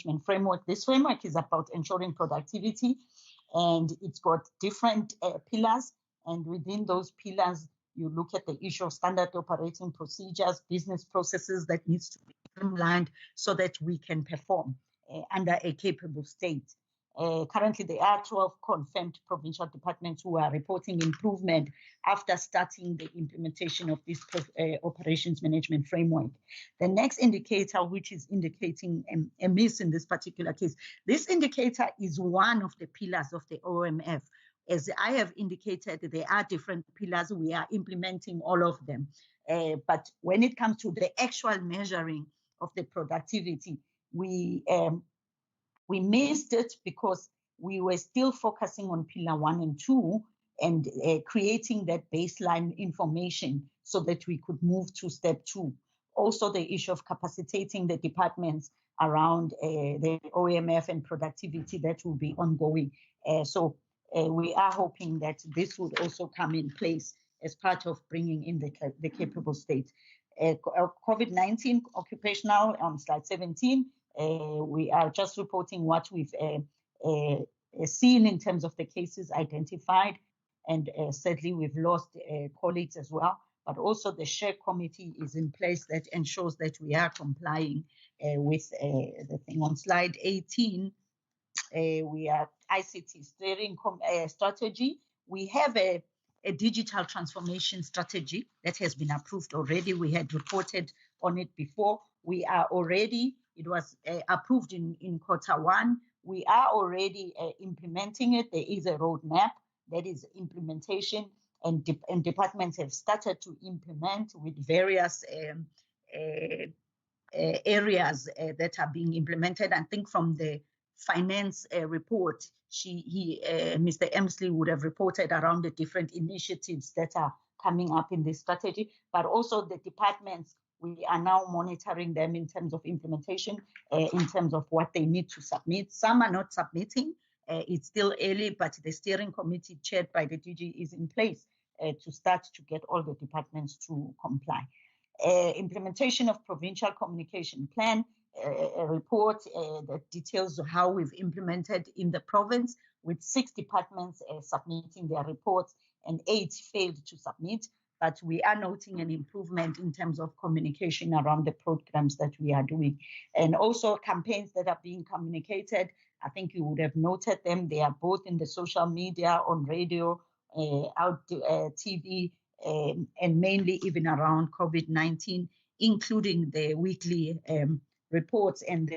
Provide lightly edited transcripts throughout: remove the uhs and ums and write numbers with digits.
management framework. This framework is about ensuring productivity, and it's got different pillars. And within those pillars, you look at the issue of standard operating procedures, business processes that needs to be streamlined so that we can perform under a capable state. Currently, there are 12 confirmed provincial departments who are reporting improvement after starting the implementation of this operations management framework. The next indicator, which is indicating a miss in this particular case, this indicator is one of the pillars of the OMF. As I have indicated, there are different pillars. We are implementing all of them. But when it comes to the actual measuring of the productivity, we missed it because we were still focusing on pillar 1 and 2 and creating that baseline information so that we could move to step 2. Also, the issue of capacitating the departments around the OMF and productivity, that will be ongoing. So we are hoping that this would also come in place as part of bringing in the capable state. COVID-19 occupational on slide 17. We are just reporting what we've seen in terms of the cases identified, and sadly we've lost colleagues as well, but also the share committee is in place that ensures that we are complying with the thing. On slide 18, we are ICT steering strategy. We have a digital transformation strategy that has been approved already. We had reported on it before. We are already, it was approved in quarter 1. We are already implementing it. There is a roadmap that is implementation, and departments have started to implement with various areas that are being implemented. I think from the finance report, Mr. Emsley would have reported around the different initiatives that are coming up in this strategy, but also the departments, we are now monitoring them in terms of implementation, in terms of what they need to submit. Some are not submitting. It's still early, but the steering committee chaired by the DG is in place to start to get all the departments to comply. Implementation of provincial communication plan, a report that details how we've implemented in the province, with 6 departments submitting their reports and 8 failed to submit. But we are noting an improvement in terms of communication around the programs that we are doing. And also campaigns that are being communicated, I think you would have noted them. They are both in the social media, on radio, TV, and mainly even around COVID-19, including the weekly reports and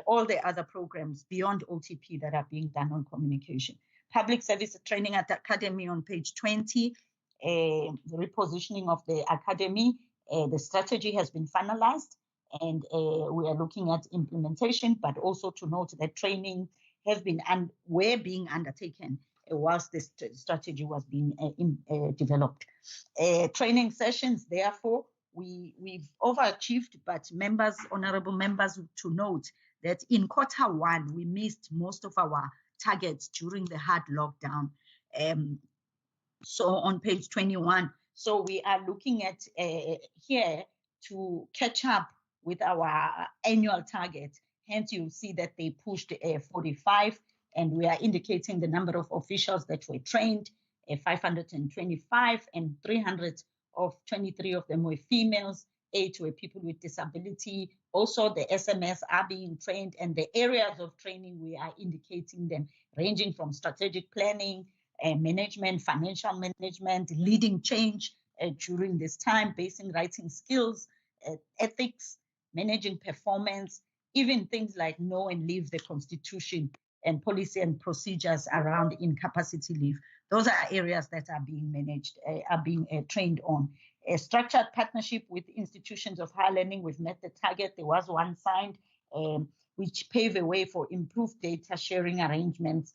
all the other programs beyond OTP that are being done on communication. Public Service Training at the Academy on page 20, the repositioning of the academy. The strategy has been finalized, and we are looking at implementation, but also to note that training have been were being undertaken whilst this strategy was being developed. Training sessions, therefore, we've overachieved, but members, honorable members, to note that in quarter 1, we missed most of our targets during the hard lockdown. So on page 21, so we are looking at here to catch up with our annual target. Hence, you'll see that they pushed 45, and we are indicating the number of officials that were trained, 525, and 323 of them were females, 8 were people with disability. Also, the SMS are being trained, and the areas of training we are indicating them, ranging from strategic planning, management, financial management, leading change during this time, basic writing skills, ethics, managing performance, even things like know and live the Constitution and policy and procedures around incapacity leave. Those are areas that are being managed, are being trained on. A structured partnership with institutions of higher learning, we've met the target. There was one signed, which paved the way for improved data sharing arrangements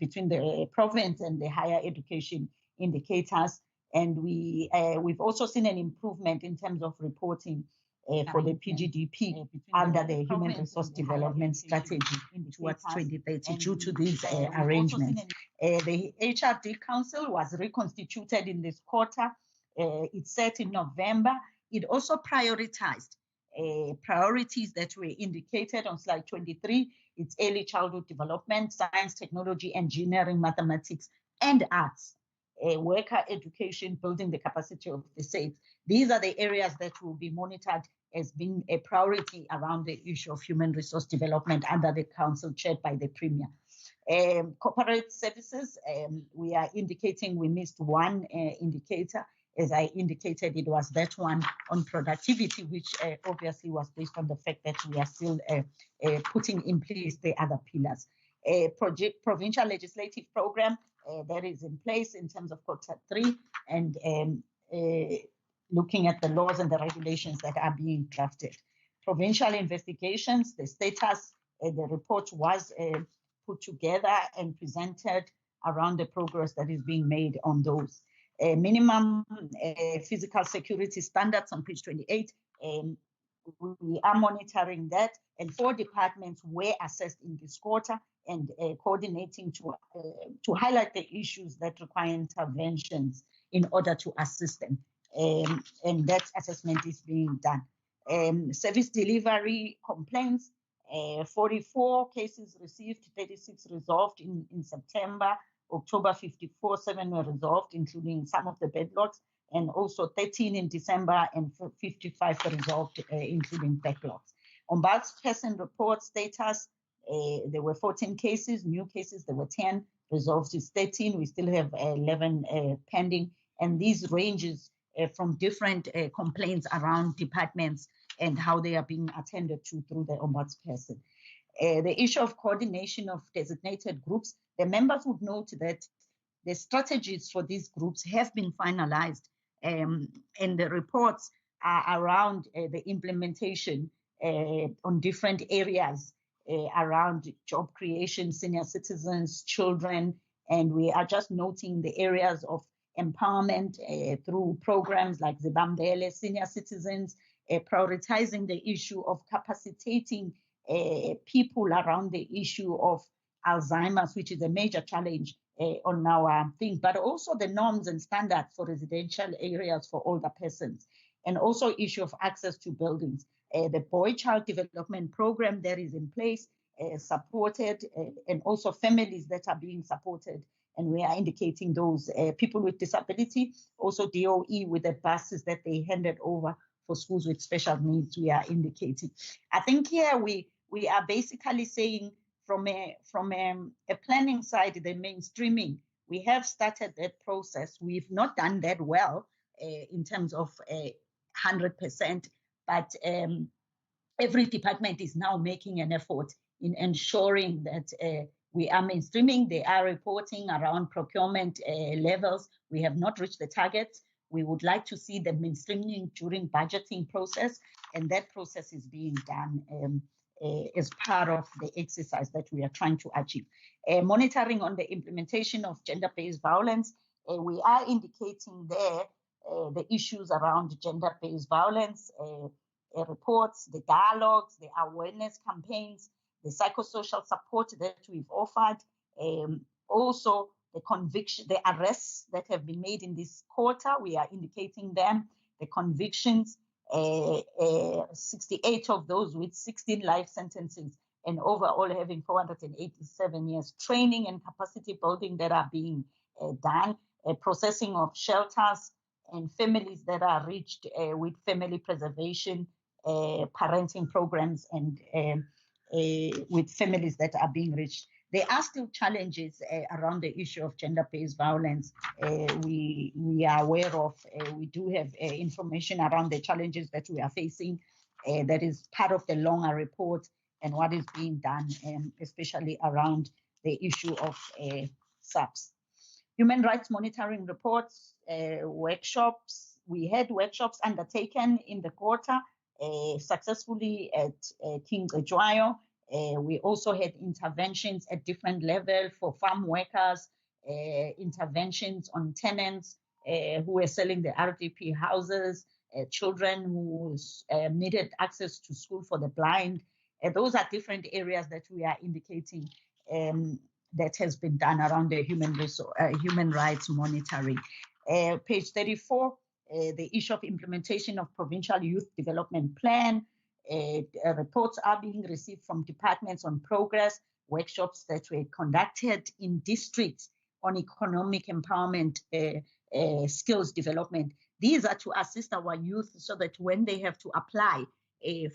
between the province and the higher education indicators. And we've also seen an improvement in terms of reporting for the PGDP under the Human Resource Development Strategy towards 2030 due to these arrangements. The HRD Council was reconstituted in this quarter. It set in November. It also prioritized priorities that were indicated on slide 23. It's early childhood development, science, technology, engineering, mathematics, and arts. Worker education, building the capacity of the states. These are the areas that will be monitored as being a priority around the issue of human resource development under the council chaired by the Premier. Corporate services, we are indicating we missed one indicator. As I indicated, it was that one on productivity, which obviously was based on the fact that we are still putting in place the other pillars. Provincial legislative program that is in place in terms of quarter 3 and looking at the laws and the regulations that are being drafted. Provincial investigations, the status, the report was put together and presented around the progress that is being made on those. Minimum physical security standards on page 28. We are monitoring that, and 4 departments were assessed in this quarter and coordinating to highlight the issues that require interventions in order to assist them. And that assessment is being done. Service delivery complaints, 44 cases received, 36 resolved in September. October 54, 7 were resolved, including some of the backlogs, and also 13 in December and 55 were resolved, including backlogs. Ombudsperson report status, there were 14 cases, new cases, there were 10, resolved is 13, we still have 11 pending, and these ranges from different complaints around departments and how they are being attended to through the ombudsperson. The issue of coordination of designated groups, the members would note that the strategies for these groups have been finalized, and the reports are around the implementation on different areas around job creation, senior citizens, children, and we are just noting the areas of empowerment through programs like Zibambele, senior citizens, prioritizing the issue of capacitating people around the issue of Alzheimer's, which is a major challenge on our thing, but also the norms and standards for residential areas for older persons, and also issue of access to buildings. The boy-child development program that is in place, supported, and also families that are being supported, and we are indicating those people with disability, also DOE with the buses that they handed over for schools with special needs, we are indicating. I think here we are basically saying from a planning side, the mainstreaming, we have started that process. We've not done that well in terms of 100%, but every department is now making an effort in ensuring that we are mainstreaming. They are reporting around procurement levels. We have not reached the targets. We would like to see the mainstreaming during budgeting process, and that process is being done as part of the exercise that we are trying to achieve. Monitoring on the implementation of gender-based violence, we are indicating there the issues around gender-based violence, reports, the dialogues, the awareness campaigns, the psychosocial support that we've offered, also the conviction, the arrests that have been made in this quarter, we are indicating them, the convictions, 68 of those with 16 life sentences, and overall having 487 years, training and capacity building that are being done, processing of shelters and families that are reached with family preservation, parenting programs, and with families that are being reached. There are still challenges around the issue of gender-based violence. We are aware of, we do have information around the challenges that we are facing. That is part of the longer report and what is being done, especially around the issue of SAPs. Human rights monitoring reports, workshops. We had workshops undertaken in the quarter successfully at King Ejwayo. We also had interventions at different levels for farm workers, interventions on tenants who were selling the RDP houses, children who needed access to school for the blind. Those are different areas that we are indicating that has been done around the human rights monitoring. Page 34, the issue of implementation of Provincial Youth Development Plan. Reports are being received from departments on progress, workshops that were conducted in districts on economic empowerment, skills development. These are to assist our youth so that when they have to apply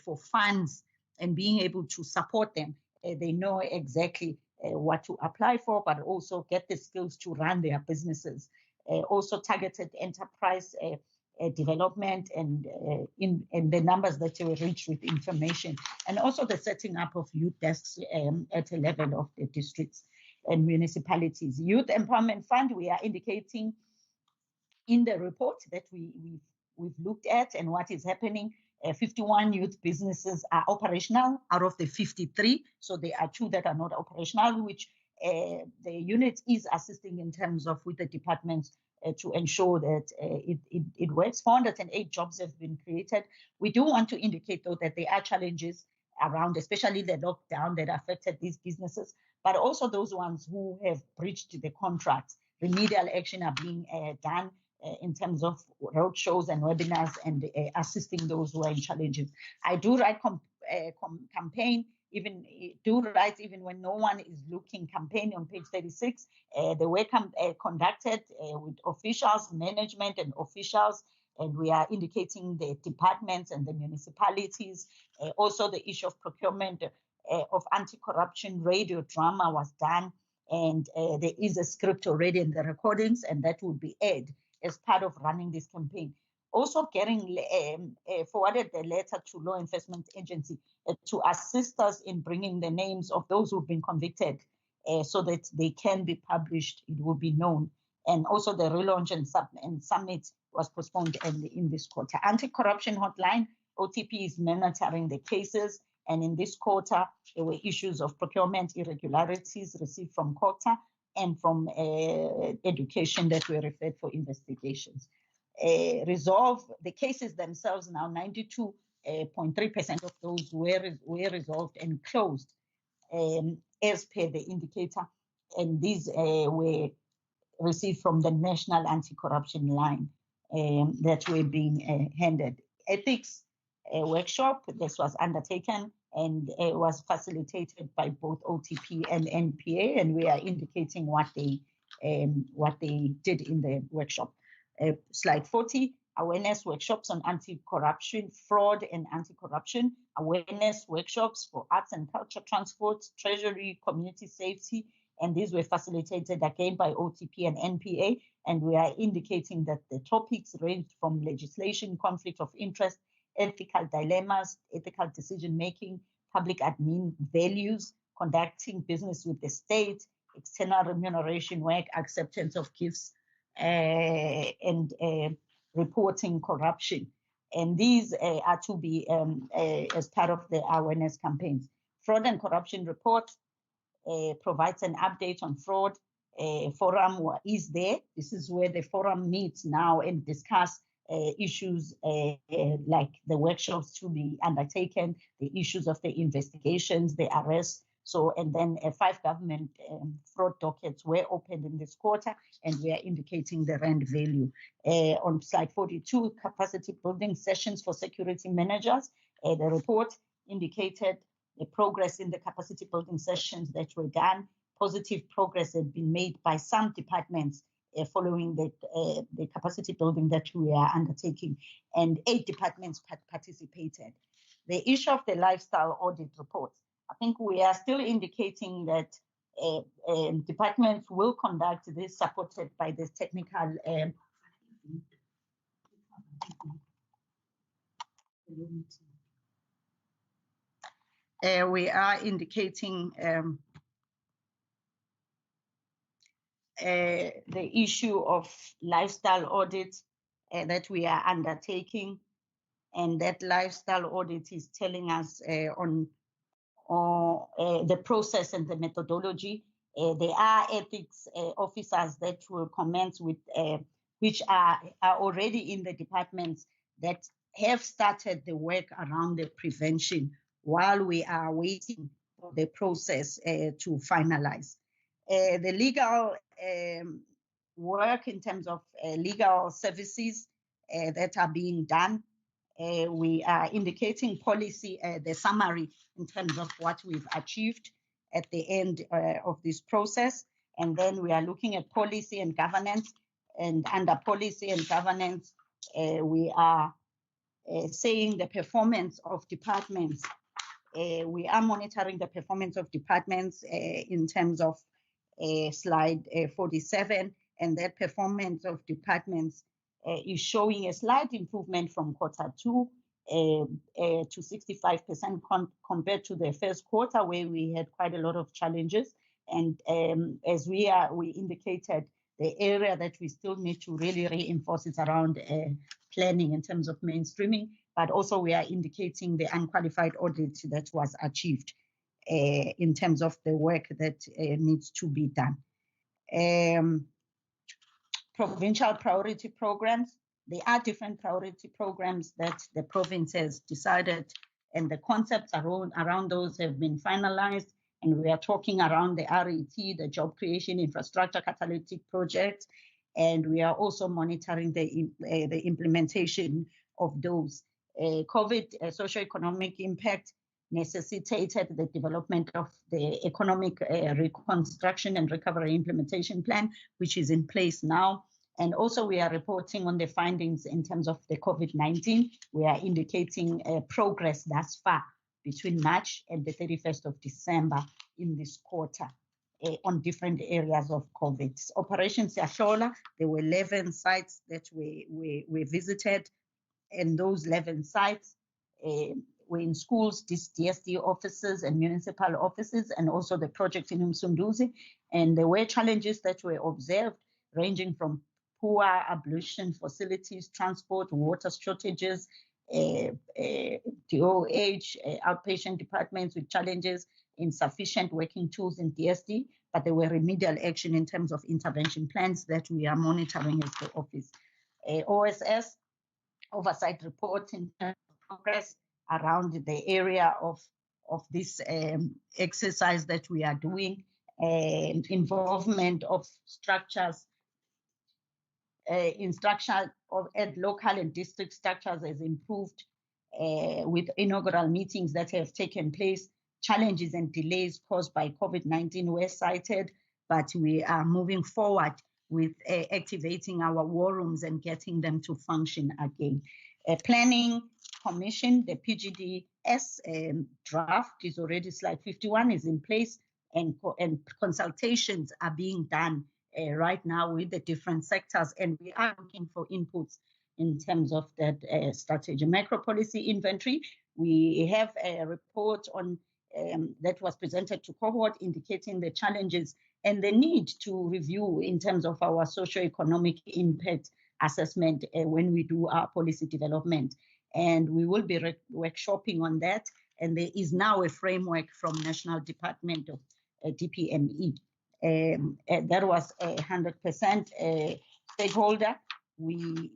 for funds and being able to support them, they know exactly what to apply for, but also get the skills to run their businesses. Also targeted enterprise development and in the numbers that were rich with information, and also the setting up of youth desks at a level of the districts and municipalities. Youth Empowerment Fund, we are indicating in the report that we've looked at and what is happening. 51 youth businesses are operational out of the 53. So there are 2 that are not operational, which the unit is assisting in terms of with the departments to ensure that it works. 408 jobs have been created. We do want to indicate, though, that there are challenges around, especially the lockdown that affected these businesses, but also those ones who have breached the contracts. Remedial action are being done in terms of roadshows and webinars and assisting those who are in challenges. I do write campaign, even when no one is looking, campaign on page 36. The work conducted with officials, management and officials, and we are indicating the departments and the municipalities. Also the issue of procurement of anti-corruption radio drama was done, and there is a script already in the recordings, and that will be aired as part of running this campaign. Also getting forwarded the letter to law enforcement agency to assist us in bringing the names of those who've been convicted so that they can be published, it will be known. And also the relaunch and summit was postponed in this quarter. Anti-corruption hotline, OTP is monitoring the cases, and in this quarter, there were issues of procurement irregularities received from quota and from education that were referred for investigations. Resolve the cases themselves now, 92.3% of those were resolved and closed as per the indicator, and these were received from the National Anti-Corruption Line that were being handed. Ethics workshop, this was undertaken and was facilitated by both OTP and NPA, and we are indicating what they did in the workshop. Slide 40, awareness workshops on anti-corruption, fraud and anti-corruption, awareness workshops for arts and culture, transport, treasury, community safety, and these were facilitated again by OTP and NPA, and we are indicating that the topics ranged from legislation, conflict of interest, ethical dilemmas, ethical decision-making, public admin values, conducting business with the state, external remuneration work, acceptance of gifts, and reporting corruption. And these are to be as part of the awareness campaigns. Fraud and corruption report provides an update on fraud. Forum is there. This is where the forum meets now and discuss issues like the workshops to be undertaken, the issues of the investigations, the arrests. So, and then 5 government fraud dockets were opened in this quarter, and we are indicating the rand value. On slide 42, capacity building sessions for security managers. The report indicated the progress in the capacity building sessions that were done. Positive progress had been made by some departments following the capacity building that we are undertaking, and 8 departments participated. The issue of the lifestyle audit reports, I think we are still indicating that departments will conduct this, supported by this technical we are indicating the issue of lifestyle audit that we are undertaking, and that lifestyle audit is telling us on the process and the methodology. There are ethics officers that will commence with, which are already in the departments that have started the work around the prevention while we are waiting for the process to finalize. The legal work in terms of legal services that are being done, we are indicating policy, the summary in terms of what we've achieved at the end of this process. And then we are looking at policy and governance. And under policy and governance, we are saying the performance of departments. We are monitoring the performance of departments in terms of slide 47, and that performance of departments is showing a slight improvement from quarter 2 to 65% compared to the first quarter, where we had quite a lot of challenges. And as we indicated, the area that we still need to really reinforce is around planning in terms of mainstreaming, but also we are indicating the unqualified audit that was achieved in terms of the work that needs to be done. Provincial priority programs. There are different priority programs that the province has decided, and the concepts around those have been finalized. And we are talking around the RET, the job creation infrastructure catalytic projects, and we are also monitoring the implementation of those. COVID socioeconomic impact necessitated the development of the economic reconstruction and recovery implementation plan, which is in place now. And also we are reporting on the findings in terms of the COVID-19. We are indicating progress thus far between March and the 31st of December in this quarter on different areas of COVID. Operation Siyahlola, there were 11 sites that we visited, and those 11 sites were in schools, DSD offices and municipal offices, and also the project in Umsunduzi. And there were challenges that were observed, ranging from poor ablution facilities, transport, water shortages, DOH, outpatient departments with challenges, insufficient working tools in DSD, but there were remedial action in terms of intervention plans that we are monitoring as the office. OSS, oversight report in terms of progress around the area of this exercise that we are doing, involvement of structures in structure at local and district structures has improved with inaugural meetings that have taken place. Challenges and delays caused by COVID-19 were cited, but we are moving forward with activating our war rooms and getting them to function again. Planning Commission, the PGDS draft is already, slide 51 is in place, and consultations are being done right now with the different sectors, and we are looking for inputs in terms of that strategy. Macro policy inventory, we have a report on that was presented to cohort indicating the challenges and the need to review in terms of our socio-economic impact assessment when we do our policy development. And we will be workshopping on that. And there is now a framework from National Department of DPME. That was 100% stakeholder. We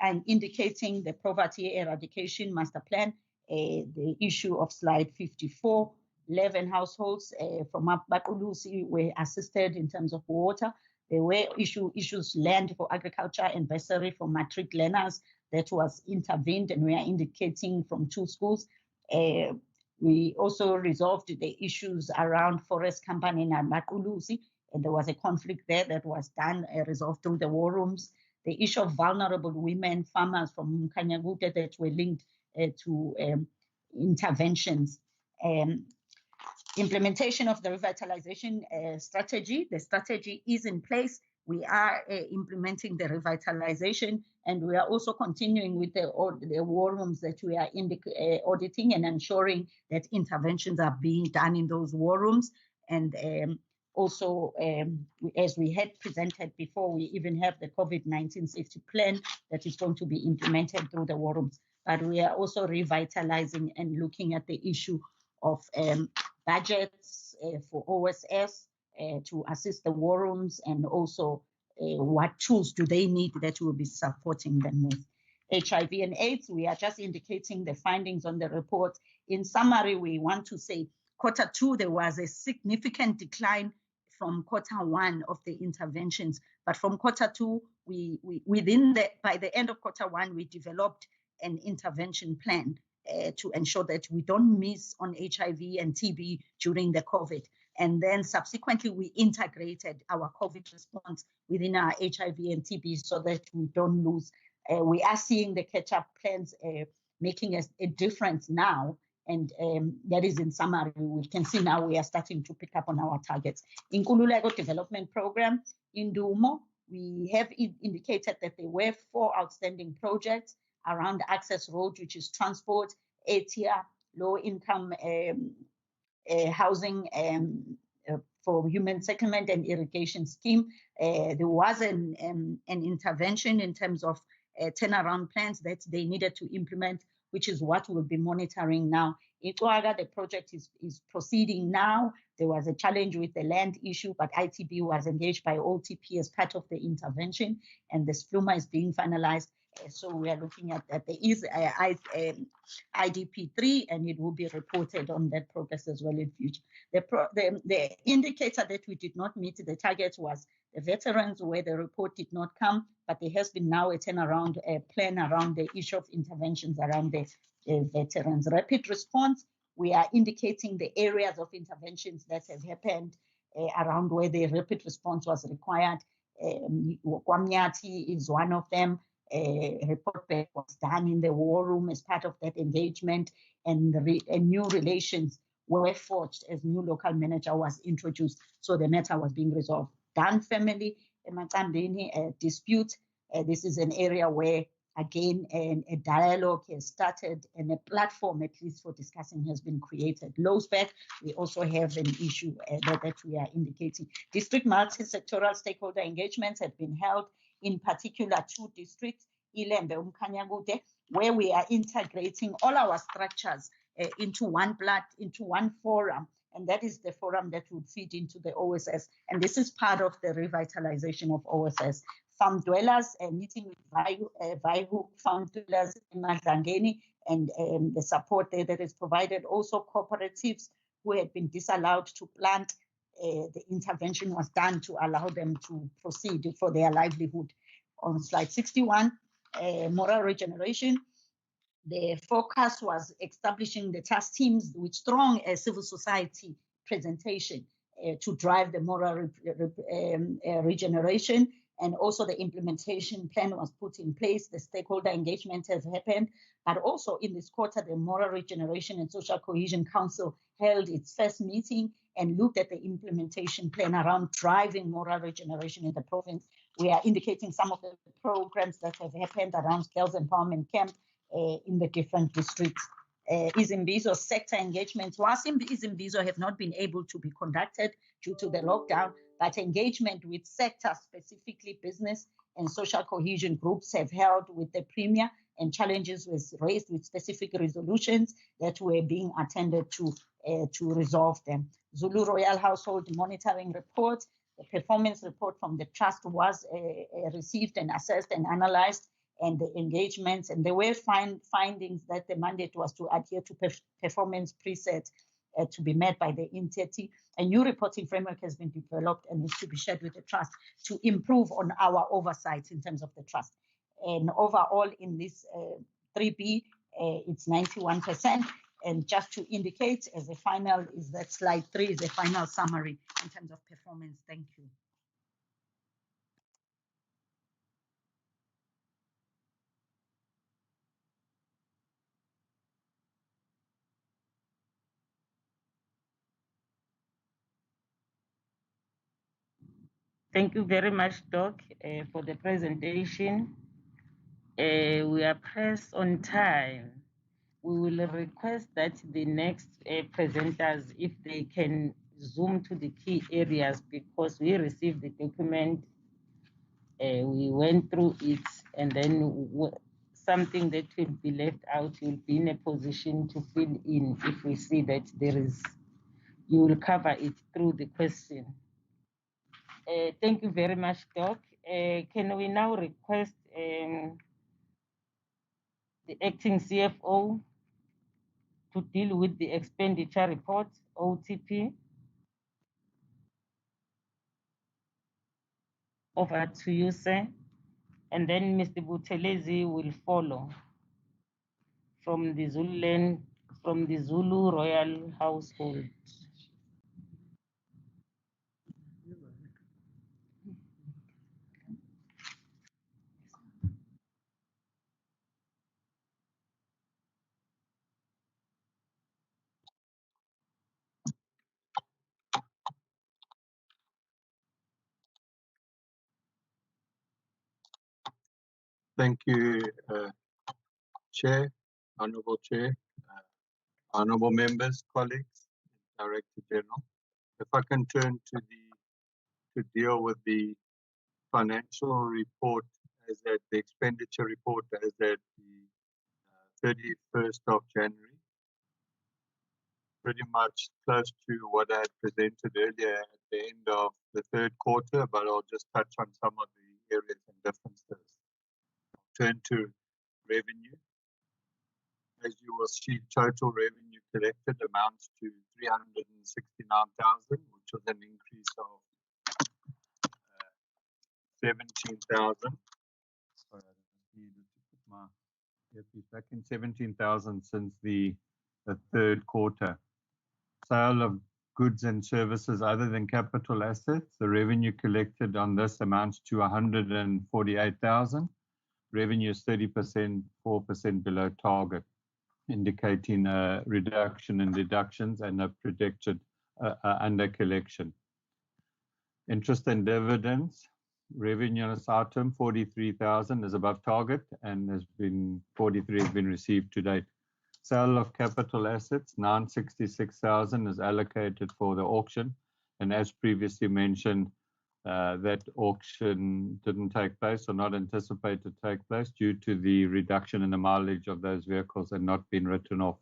are indicating the poverty eradication master plan, the issue of slide 54, 11 households from Bakulusi were assisted in terms of water. There were issues land for agriculture and bursary for matric learners that was intervened, and we are indicating from 2 schools. We also resolved the issues around forest company in Makulusi, and there was a conflict there that was done, resolved through the war rooms. The issue of vulnerable women, farmers from Mkanyagute that were linked to interventions. Implementation of the revitalization strategy. The strategy is in place. We are implementing the revitalization, and we are also continuing with the war rooms that we are auditing and ensuring that interventions are being done in those war rooms. And also, as we had presented before, we even have the COVID-19 safety plan that is going to be implemented through the war rooms. But we are also revitalizing and looking at the issue of budgets for OSS to assist the war rooms, and also what tools do they need that will be supporting them with. HIV and AIDS, we are just indicating the findings on the report. In summary, we want to say quarter 2, there was a significant decline from quarter 1 of the interventions. But from quarter 2, by the end of quarter 1, we developed an intervention plan to ensure that we don't miss on HIV and TB during the COVID. And then subsequently, we integrated our COVID response within our HIV and TB so that we don't lose. We are seeing the catch-up plans making a difference now. And that is in summary. We can see now we are starting to pick up on our targets. In Nkululeko Development Program, in Dumo, we have indicated that there were 4 outstanding projects around access road, which is transport, ATIA, low-income housing for human settlement and irrigation scheme. There was an intervention in terms of turnaround plans that they needed to implement, which is what we'll be monitoring now. Ituaga, the project is proceeding now. There was a challenge with the land issue, but ITB was engaged by OTP as part of the intervention, and the SPLUMA is being finalized. So we are looking at that. There is IDP3, and it will be reported on that progress as well in future. The indicator that we did not meet the targets was the veterans, where the report did not come, but there has been now a turnaround plan around the issue of interventions around the veterans. Rapid response, we are indicating the areas of interventions that have happened around where the rapid response was required. Kwamnyati is one of them. A report back was done in the war room as part of that engagement, and new relations were forged as new local manager was introduced, so the matter was being resolved. Dan family, a dispute. This is an area where, again, a dialogue has started and a platform, at least for discussing, has been created. Lowsback, we also have an issue that we are indicating. District multisectoral stakeholder engagements have been held, in particular 2 districts, Ilembe, Umkanyagude, where we are integrating all our structures into one forum, and that is the forum that would feed into the OSS, and this is part of the revitalization of OSS. Farm dwellers, meeting with Vaihu farm dwellers in Madangeni, and the support there that is provided. Also cooperatives who had been disallowed to plant, the intervention was done to allow them to proceed for their livelihood. On slide 61, moral regeneration. The focus was establishing the task teams with strong civil society presentation to drive the moral regeneration, and also the implementation plan was put in place. The stakeholder engagement has happened, but also in this quarter, the Moral Regeneration and Social Cohesion Council held its first meeting and looked at the implementation plan around driving moral regeneration in the province. We are indicating some of the programs that have happened around girls empowerment camp in the different districts. Izimbizo sector engagements, whilst Izimbizo have not been able to be conducted due to the lockdown, but engagement with sectors, specifically business and social cohesion groups, have held with the Premier, and challenges was raised with specific resolutions that were being attended to resolve them. Zulu Royal Household Monitoring Report, the performance report from the trust was received and assessed and analyzed, and the engagements, and there were findings that the mandate was to adhere to performance presets to be met by the entity. A new reporting framework has been developed and is to be shared with the trust to improve on our oversight in terms of the trust. And overall in this 3B, it's 91%. And just to indicate as a final, is that slide 3 is a final summary in terms of performance. Thank you. Thank you very much, Doc, for the presentation. We are pressed on time. We will request that the next presenters, if they can zoom to the key areas, because we received the document, we went through it, and then something that will be left out, you'll be in a position to fill in if we see that there is, you will cover it through the question. Thank you very much, Doc. Can we now request the acting CFO to deal with the expenditure report, OTP? Over to you, sir. And then Mr. Buthelezi will follow. from the Zululand, from the Zulu royal household. Thank you, Chair, Honourable Chair, Honourable members, colleagues, Director General. If I can turn to deal with the financial report as at the expenditure report as at the 31st of January, pretty much close to what I had presented earlier at the end of the third quarter, but I'll just touch on some of the areas and differences. Turn to revenue. As you will see, total revenue collected amounts to 369,000, which was an increase of 17,000. Sorry, I just needed to put my earpiece back in. 17,000 since the third quarter. Sale of goods and services other than capital assets, the revenue collected on this amounts to 148,000. Revenue is 30%, 4% below target, indicating a reduction in deductions and a predicted under collection. Interest and dividends, revenue on this item, 43,000 is above target and 43 has been received to date. Sale of capital assets, 966,000 is allocated for the auction, and as previously mentioned, that auction didn't take place or not anticipated to take place due to the reduction in the mileage of those vehicles and not being written off.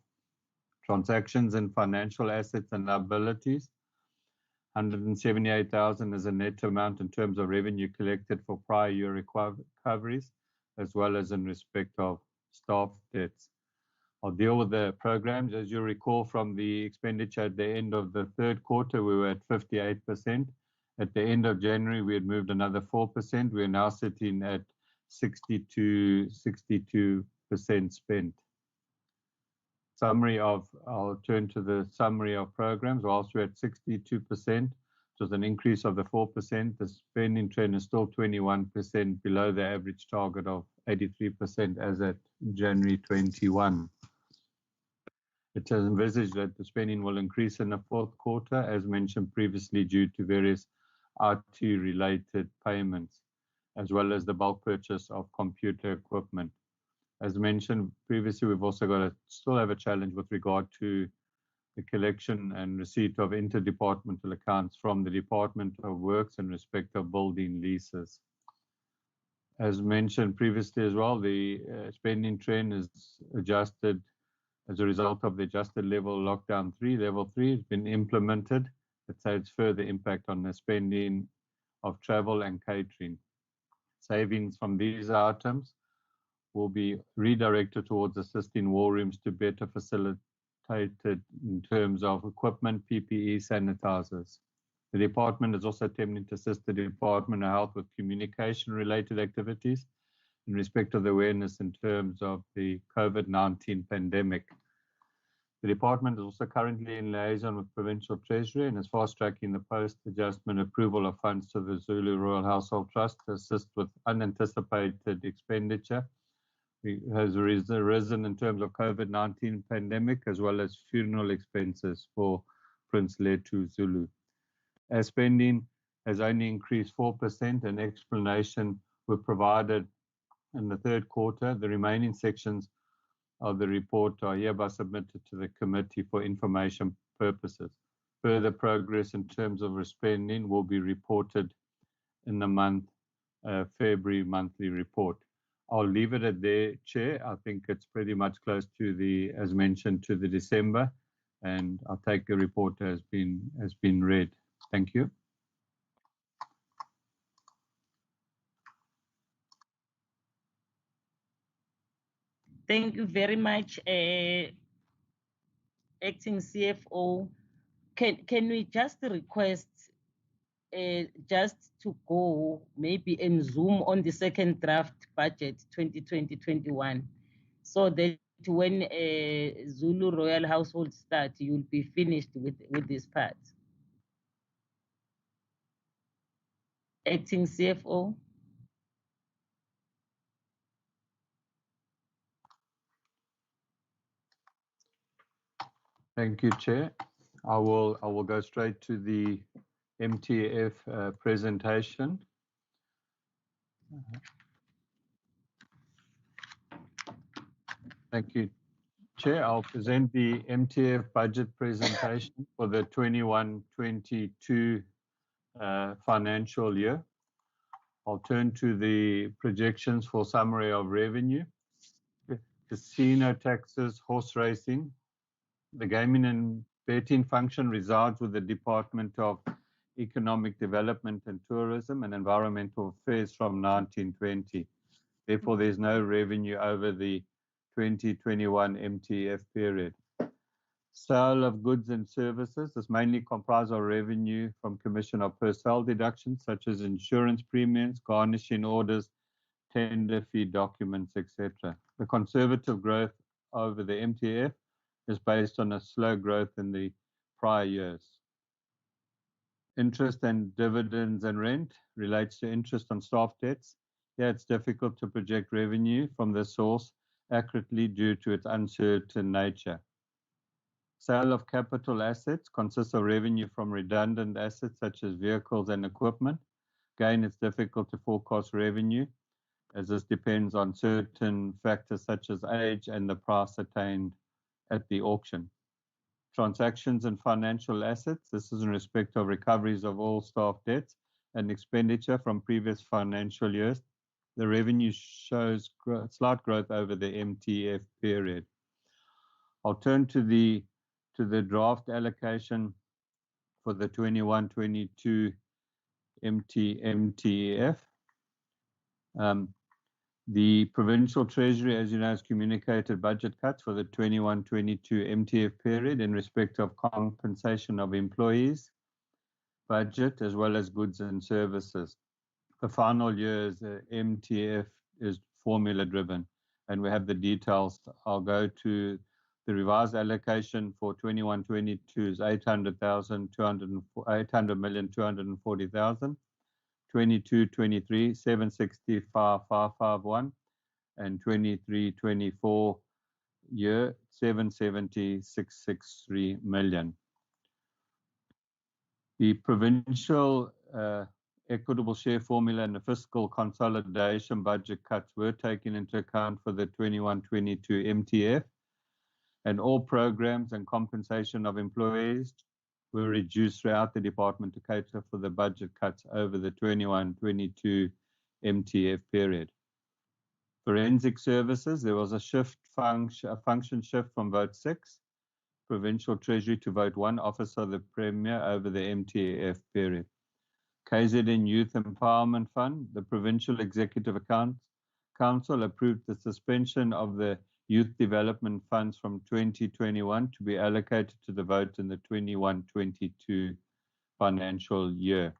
Transactions in financial assets and liabilities, 178,000 is a net amount in terms of revenue collected for prior year recoveries, as well as in respect of staff debts. I'll deal with the programs. As you recall from the expenditure at the end of the third quarter, we were at 58%. At the end of January, we had moved another 4%. We're now sitting at 62% spent. I'll turn to the summary of programs. Whilst we're at 62%, which was an increase of the 4%, the spending trend is still 21% below the average target of 83% as at January 21. It is envisaged that the spending will increase in the fourth quarter, as mentioned previously, due to various IT-related payments, as well as the bulk purchase of computer equipment. As mentioned previously, we've also still have a challenge with regard to the collection and receipt of interdepartmental accounts from the Department of Works in respect of building leases. As mentioned previously as well, the spending trend is adjusted as a result of the adjusted level lockdown 3. Level 3 has been implemented. It's had further impact on the spending of travel and catering. Savings from these items will be redirected towards assisting war rooms to better facilitate it in terms of equipment, PPE, sanitizers. The department is also attempting to assist the Department of Health with communication-related activities in respect of the awareness in terms of the COVID-19 pandemic. The department is also currently in liaison with Provincial Treasury and is fast-tracking the post-adjustment approval of funds to the Zulu Royal Household Trust to assist with unanticipated expenditure. It has risen in terms of COVID-19 pandemic, as well as funeral expenses for Prince Letu Zulu. As spending has only increased 4%, an explanation were provided in the third quarter. The remaining sections of the report are hereby submitted to the committee for information purposes. Further progress in terms of spending will be reported in the February monthly report. I'll leave it at there, Chair. I think it's pretty much close to as mentioned, to the December, and I'll take the report as been read. Thank you. Thank you very much, Acting CFO. Can we just request just to go maybe and zoom on the second draft budget 2020-21 so that when Zulu Royal Household starts, you'll be finished with this part. Acting CFO. Thank you, Chair. I will go straight to the MTF presentation. Thank you, Chair. I'll present the MTF budget presentation for the 21-22 financial year. I'll turn to the projections for summary of revenue. Casino taxes, horse racing. The gaming and betting function resides with the Department of Economic Development and Tourism and Environmental Affairs from 1920. Therefore, there's no revenue over the 2021 MTF period. Sale of goods and services is mainly comprised of revenue from commission of personnel deductions such as insurance premiums, garnishing orders, tender fee documents, etc. The conservative growth over the MTF is based on a slow growth in the prior years. Interest and dividends and rent relates to interest on staff debts. Here it's difficult to project revenue from this source accurately due to its uncertain nature. Sale of capital assets consists of revenue from redundant assets such as vehicles and equipment. Again, it's difficult to forecast revenue as this depends on certain factors such as age and the price attained at the auction. Transactions and financial assets, this is in respect of recoveries of all staff debts and expenditure from previous financial years. The revenue shows slight growth over the MTF period. I'll turn to the draft allocation for the 21-22 MTF. The Provincial Treasury, as you know, has communicated budget cuts for the 21-22 MTF period in respect of compensation of employees, budget, as well as goods and services. The final year's MTF is formula driven, and we have the details. I'll go to the revised allocation for 21-22 is 800,240,000. 22-23, 765,551, and 23-24 year, 770,663 million. The provincial equitable share formula and the fiscal consolidation budget cuts were taken into account for the 21-22 MTF, and all programs and compensation of employees were reduced throughout the department to cater for the budget cuts over the 21-22 MTF period. Forensic services, there was a function shift from vote 6, Provincial Treasury, to vote 1, Office of the Premier over the MTF period. KZN Youth Empowerment Fund, the Provincial Executive Council approved the suspension of the youth development funds from 2021 to be allocated to the vote in the 21-22 financial year.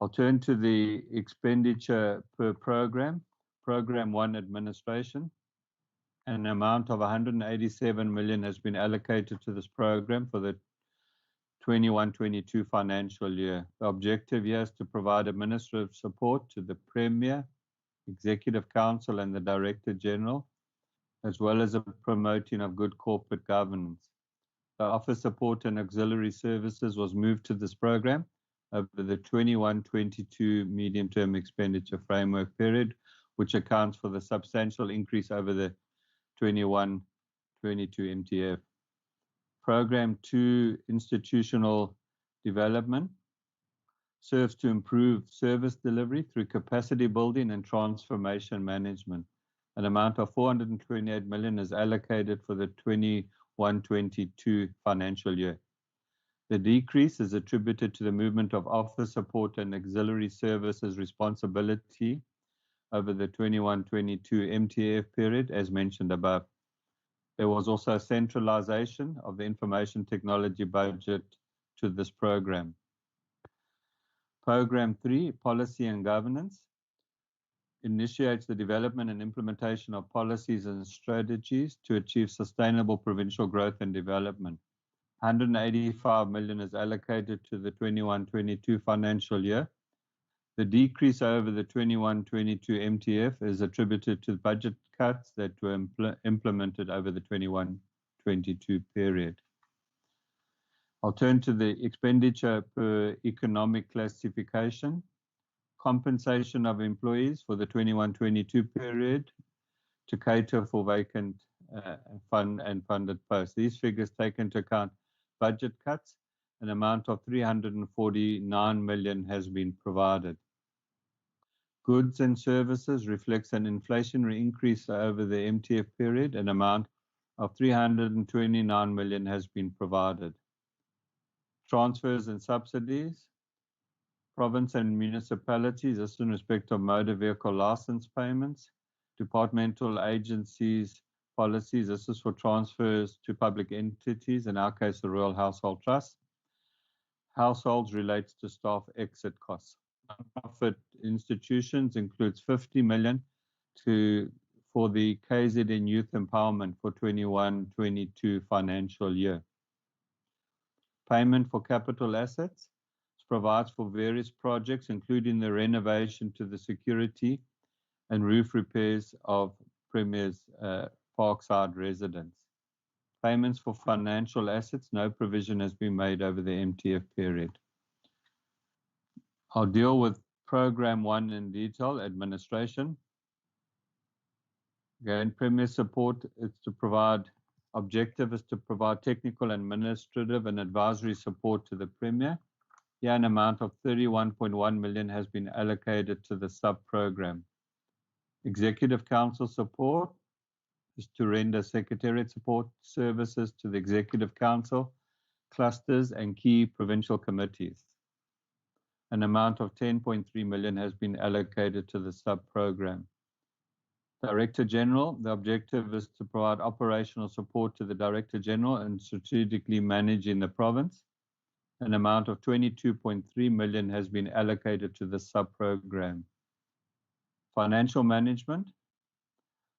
I'll turn to the expenditure per program. Program 1 administration. An amount of 187 million has been allocated to this program for the 21-22 financial year. The objective here is to provide administrative support to the Premier, Executive Council and the Director General, as well as a promoting of good corporate governance. The office support and auxiliary services was moved to this program over the 21-22 medium-term expenditure framework period, which accounts for the substantial increase over the 21-22 MTF. Program 2, institutional development, serves to improve service delivery through capacity building and transformation management. An amount of 428 million is allocated for the 21-22 financial year. The decrease is attributed to the movement of office support and auxiliary services responsibility over the 21-22 MTF period, as mentioned above. There was also a centralization of the information technology budget to this program. Program 3, policy and governance. initiates the development and implementation of policies and strategies to achieve sustainable provincial growth and development. 185 million is allocated to the 21-22 financial year. The decrease over the 21-22 MTF is attributed to budget cuts that were implemented over the 21-22 period. I'll turn to the expenditure per economic classification. Compensation of employees for the 21-22 period to cater for vacant funded posts. These figures take into account budget cuts. An amount of 349 million has been provided. Goods and services reflects an inflationary increase over the MTF period. An amount of 329 million has been provided. Transfers and subsidies. Province and municipalities, this in respect of motor vehicle license payments. Departmental agencies policies, this is for transfers to public entities, in our case the Royal Household Trust. Households relates to staff exit costs. Non-profit institutions includes 50 million for the KZN Youth Empowerment for 21-22 financial year. Payment for capital assets provides for various projects, including the renovation to the security and roof repairs of Premier's Parkside residence. Payments for financial assets, no provision has been made over the MTF period. I'll deal with Program 1 in detail, administration. Again, Premier support is to provide, objective is to provide technical, administrative and advisory support to the Premier. Here an amount of 31.1 million has been allocated to the sub-program. Executive Council support is to render Secretariat support services to the Executive Council, clusters and key provincial committees. An amount of 10.3 million has been allocated to the sub-program. Director General, the objective is to provide operational support to the Director General and strategically managing the province. An amount of 22.3 million has been allocated to the sub-program. Financial management.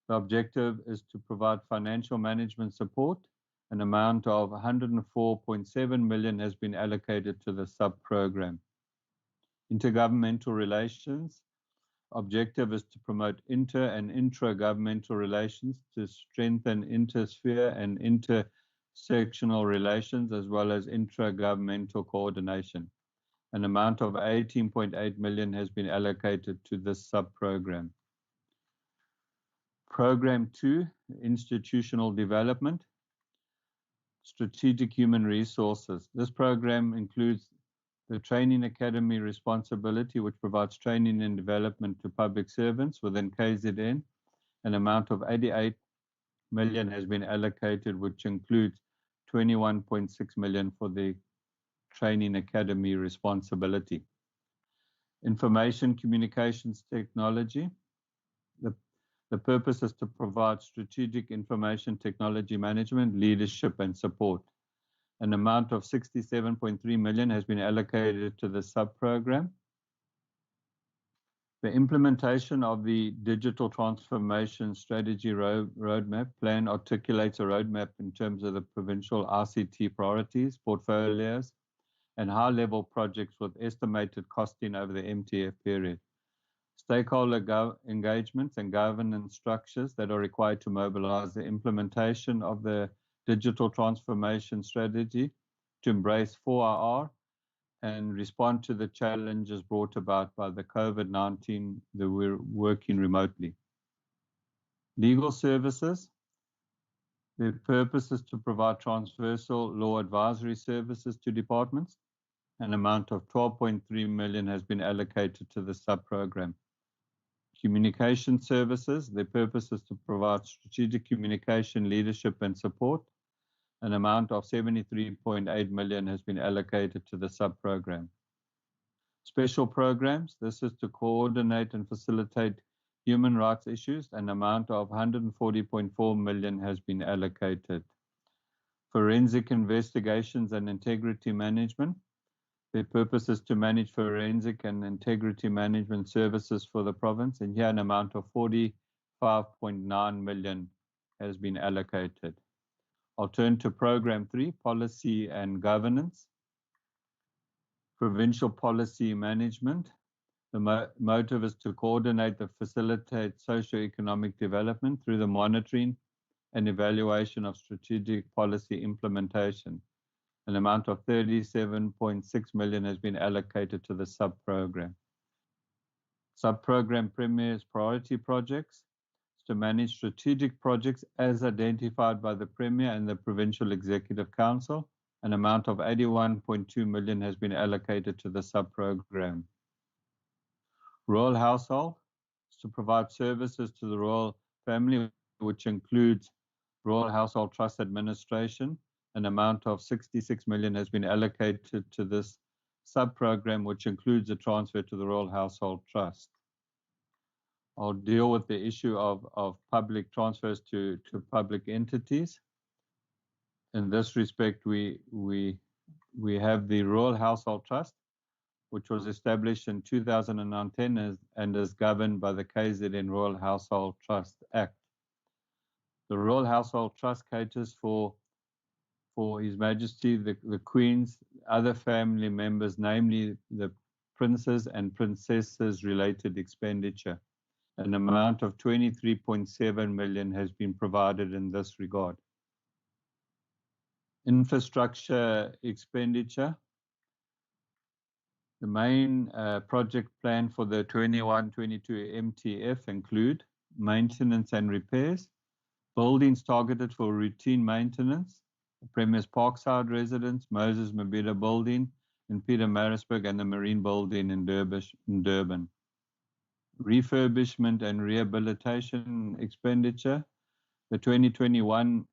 The objective is to provide financial management support. An amount of 104.7 million has been allocated to the sub-program. Intergovernmental relations. Objective is to promote inter and intra-governmental relations to strengthen inter-sphere and intersectional relations as well as intra-governmental coordination. An amount of 18.8 million has been allocated to this sub-program. Program 2, Institutional Development, Strategic Human Resources. This program includes the Training Academy responsibility, which provides training and development to public servants within KZN. An amount of 88 million has been allocated, which includes 21.6 million for the Training Academy responsibility. Information Communications Technology. The purpose is to provide strategic information technology management, leadership and support. An amount of 67.3 million has been allocated to the sub-program. The implementation of the Digital Transformation Strategy Roadmap plan articulates a roadmap in terms of the provincial ICT priorities, portfolios, and high-level projects with estimated costing over the MTF period. Stakeholder engagements and governance structures that are required to mobilize the implementation of the digital transformation strategy to embrace 4IR and respond to the challenges brought about by the COVID-19 that we're working remotely. Legal services. The purpose is to provide transversal law advisory services to departments. An amount of 12.3 million has been allocated to the sub-program. Communication services. The purpose is to provide strategic communication, leadership and support. An amount of 73.8 million has been allocated to the sub-program. Special programs. This is to coordinate and facilitate human rights issues. An amount of 140.4 million has been allocated. Forensic investigations and integrity management. The purpose is to manage forensic and integrity management services for the province, and here an amount of 45.9 million has been allocated. I'll turn to Program 3, Policy and Governance. Provincial Policy Management. The motive is to coordinate and facilitate socio-economic development through the monitoring and evaluation of strategic policy implementation. An amount of 37.6 million has been allocated to the sub-program. Sub-program Premier's priority projects is to manage strategic projects as identified by the Premier and the Provincial Executive Council. An amount of 81.2 million has been allocated to the sub-program. Royal Household is to provide services to the royal family, which includes Royal Household Trust Administration. An amount of 66 million has been allocated to this sub-program, which includes a transfer to the Royal Household Trust. I'll deal with the issue of public transfers to public entities. In this respect, we have the Royal Household Trust, which was established in 2010 and is governed by the KZN Royal Household Trust Act. The Royal Household Trust caters for His Majesty, the Queen's other family members, namely the princes and princesses related expenditure. An amount of 23.7 million has been provided in this regard. Infrastructure expenditure. The main project plan for the 21-22 MTF include maintenance and repairs, buildings targeted for routine maintenance, the Premier's Parkside Residence, Moses Mabhida Building in Pietermaritzburg, and the Marine Building in Durban. Refurbishment and rehabilitation expenditure. The 2021-22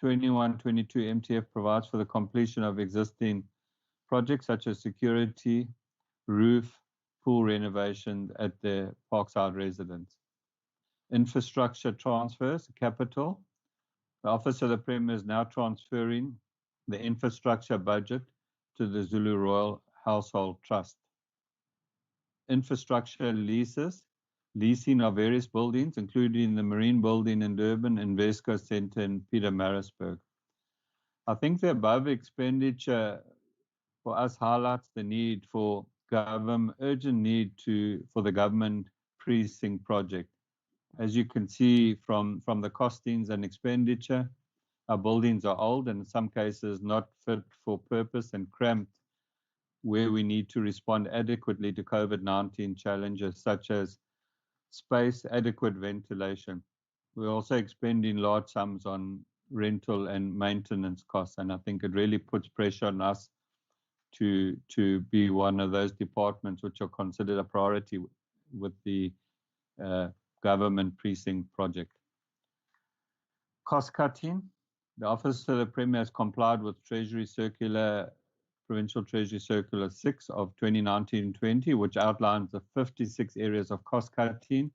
MTF provides for the completion of existing projects such as security, roof, pool renovation at the Parkside Residence. Infrastructure transfers, capital. The Office of the Premier is now transferring the infrastructure budget to the Zulu Royal Household Trust. Infrastructure leases, leasing of various buildings, including the Marine Building in Durban and Vesco Centre in Pietermaritzburg. I think the above expenditure for us highlights the need for urgent need for the government precinct project. As you can see from the costings and expenditure, our buildings are old and in some cases not fit for purpose and cramped where we need to respond adequately to COVID-19 challenges such as space, adequate ventilation. We're also expending large sums on rental and maintenance costs, and I think it really puts pressure on us to be one of those departments which are considered a priority with the government precinct project. Cost cutting. The Office of the Premier has complied with Provincial Treasury Circular 6 of 2019-20, which outlines the 56 areas of cost cutting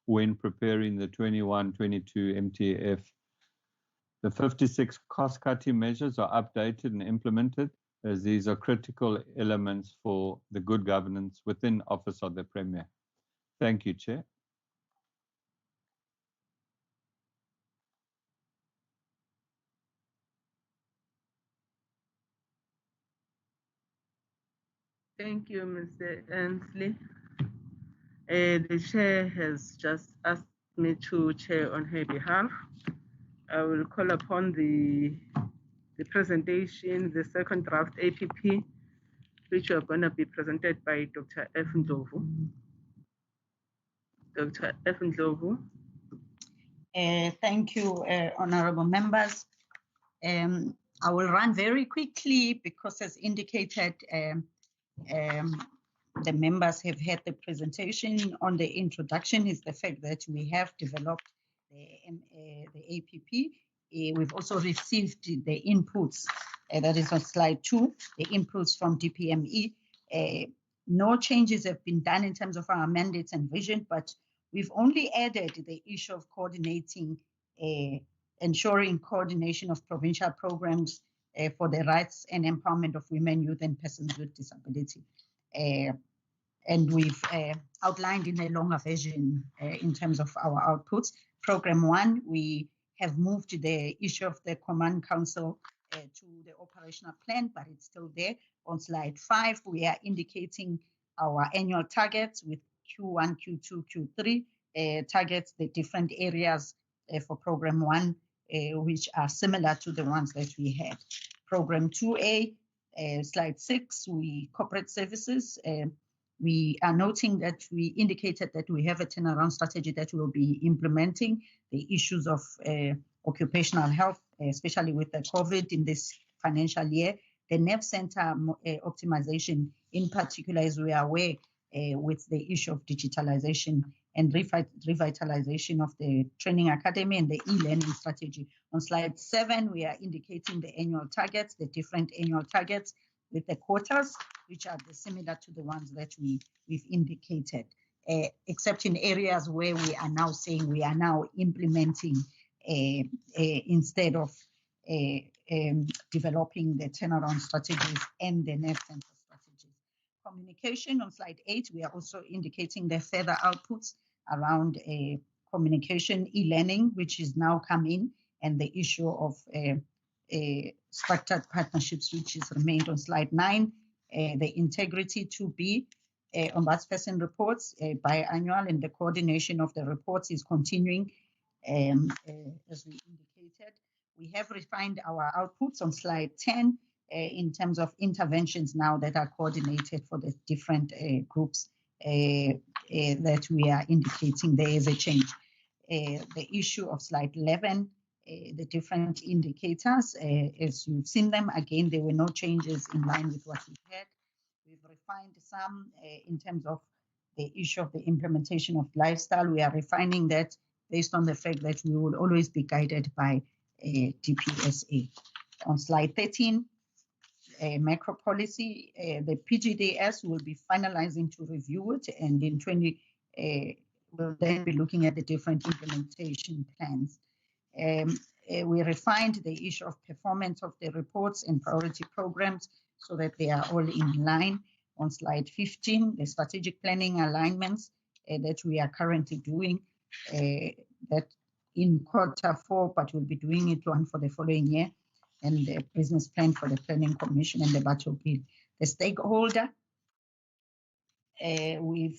when preparing the 21-22 MTF. The 56 cost cutting measures are updated and implemented, as these are critical elements for the good governance within Office of the Premier. Thank you, Chair. Thank you, Mr. Ansley. The Chair has just asked me to chair on her behalf. I will call upon the presentation, the second draft APP, which are going to be presented by Dr. F. Ndlovu. Dr. F. Ndlovu. Thank you, honorable members. I will run very quickly because as indicated, the members have had the presentation. On the introduction is the fact that we have developed the APP. We've also received the inputs, that is on slide 2, the inputs from DPME. No changes have been done in terms of our mandates and vision, but we've only added the issue of coordinating, ensuring coordination of provincial programs for the rights and empowerment of women, youth, and persons with disability. And we've outlined in a longer version in terms of our outputs. Program 1, we have moved the issue of the Command Council to the operational plan, but it's still there. On slide 5, we are indicating our annual targets with Q1, Q2, Q3 targets, the different areas for Program 1, which are similar to the ones that we had. Program 2A, slide 6, corporate services. We are noting that we indicated that we have a turnaround strategy that will be implementing the issues of occupational health, especially with the COVID in this financial year. The NEP Center optimization, in particular, as we are aware, with the issue of digitalization and revitalization of the training academy and the e-learning strategy. On slide 7, we are indicating the annual targets, the different annual targets with the quotas, which are similar to the ones that we've indicated, except in areas where we are now saying we are now implementing instead of developing the turnaround strategies and the NEP Center strategies. Communication on slide 8, we are also indicating the further outputs around communication, e-learning, which is now coming, and the issue of structured partnerships, which is remained on slide 9. The integrity 2B, ombudsperson reports biannual, and the coordination of the reports is continuing as we indicated. We have refined our outputs on slide 10 in terms of interventions now that are coordinated for the different groups that we are indicating there is a change. The issue of slide 11, the different indicators, as you've seen them, again, there were no changes in line with what we had. We've refined some in terms of the issue of the implementation of lifestyle. We are refining that based on the fact that we will always be guided by DPSA. On slide 13, macro policy, the PGDS will be finalizing to review it, and in 20, we'll then be looking at the different implementation plans. We refined the issue of performance of the reports and priority programs so that they are all in line. On slide 15, the strategic planning alignments that we are currently doing, that in Q4, but we'll be doing it one for the following year, and the business plan for the Planning Commission and the budget bill. The stakeholder, we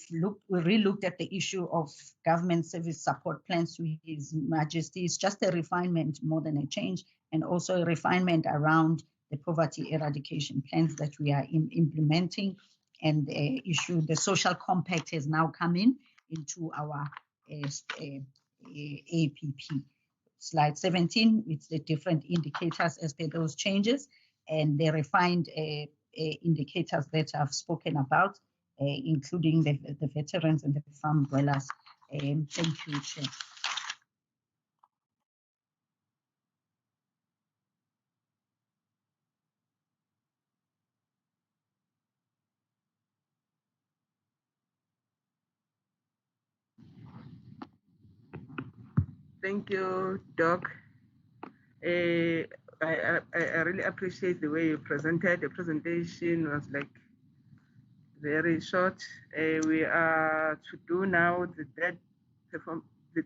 re-looked at the issue of government service support plans to His Majesty. It's just a refinement more than a change, and also a refinement around the poverty eradication plans that we are implementing, and the issue, the social compact has now come into our APP. Slide 17, it's the different indicators as per those changes, and the refined indicators that I've spoken about, including the veterans and the farm dwellers. Thank you, Chair. Thank you, Doc. I really appreciate the way you presented. The presentation was like very short. We are to do now the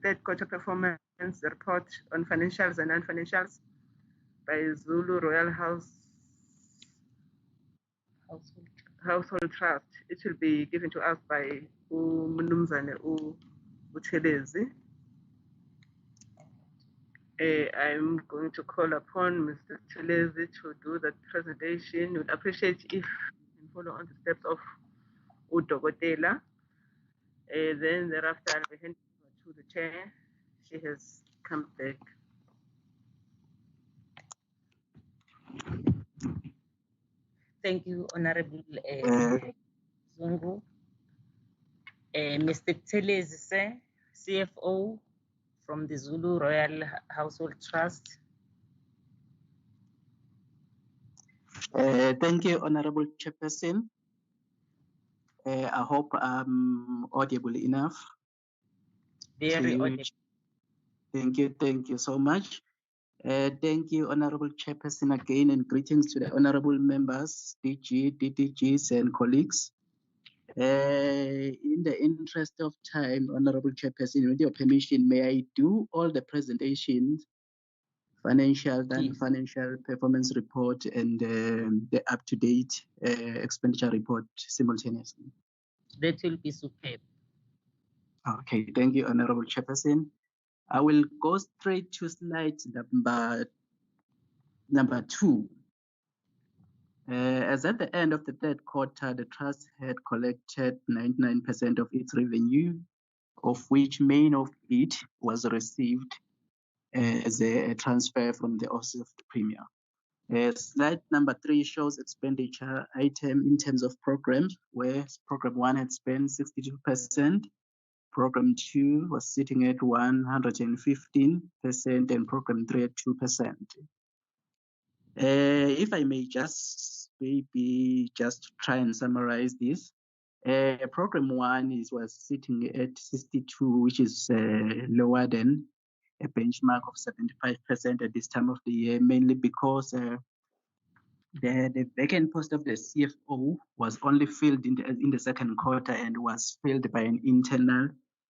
third quarter performance report on financials and non-financials by Zulu Royal Household Trust. It will be given to us by Mnumzane Buthelezi. I'm going to call upon Mr. Buthelezi to do that presentation. Would appreciate if you can follow on the steps of Udogotela. Then thereafter, I'll be handing over to the chair. She has come back. Thank you, Honorable Zungu. Mr. Buthelezi, CFO from the Zulu Royal Household Trust. Thank you, Honorable Chairperson. I hope I'm audible enough. Very audible. Thank you so much. Thank you, Honorable Chairperson, again, and greetings to the honorable members, DG, DDGs, and colleagues. In the interest of time, Honorable Chairperson, with your permission, may I do all the presentations, financial, non-financial performance report, and the up-to-date expenditure report simultaneously? That will be superb. Okay, thank you, Honorable Chairperson. I will go straight to slide number 2. As at the end of the third quarter, the trust had collected 99% of its revenue, of which main of it was received as a transfer from the Office of the Premier. Slide number 3 shows expenditure item in terms of programs, where program 1 had spent 62%, program 2 was sitting at 115%, and program 3 at 2%. If I may just try and summarize this. Program 1 was sitting at 62, which is lower than a benchmark of 75% at this time of the year, mainly because the vacant post of the CFO was only filled in the second quarter and was filled by an internal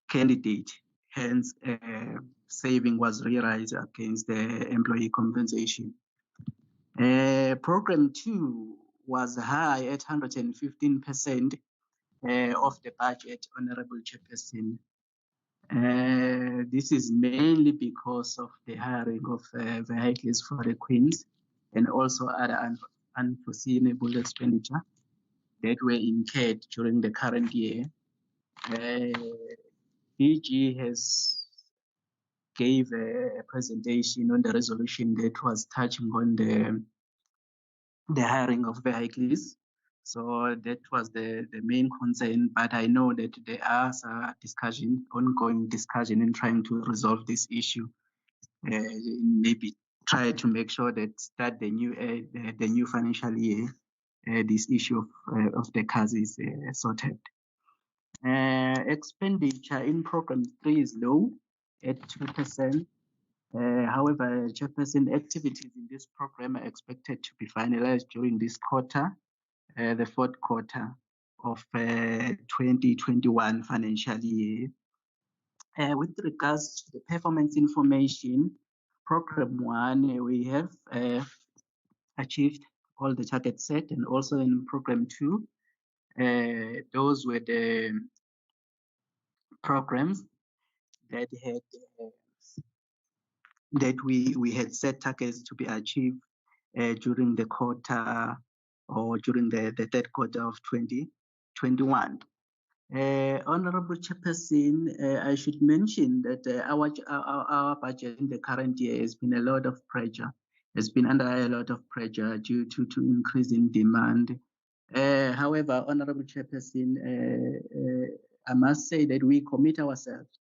candidate. Hence, saving was realized against the employee compensation. Program 2 was high at 115% of the budget, Honorable Chairperson. This is mainly because of the hiring of vehicles for the Queens and also other unforeseeable expenditure that were incurred during the current year. DG has gave a presentation on the resolution that was touching on the hiring of vehicles. So that was the main concern, but I know that there are some ongoing discussion in trying to resolve this issue. Maybe try to make sure that start the new financial year, this issue of the cars is sorted. Expenditure in program 3 is low at 2%. However, Chairperson, activities in this program are expected to be finalized during this quarter, the fourth quarter of 2021 financial year. With regards to the performance information, program 1, we have achieved all the targets set, and also in program 2, those were the programs that had we had set targets to be achieved during the quarter or during the third quarter of 2021. Honorable Chairperson, I should mention that our budget in the current year has been a lot of pressure. Has been under a lot of pressure due to increasing demand. However, Honorable Chairperson, I must say that we commit ourselves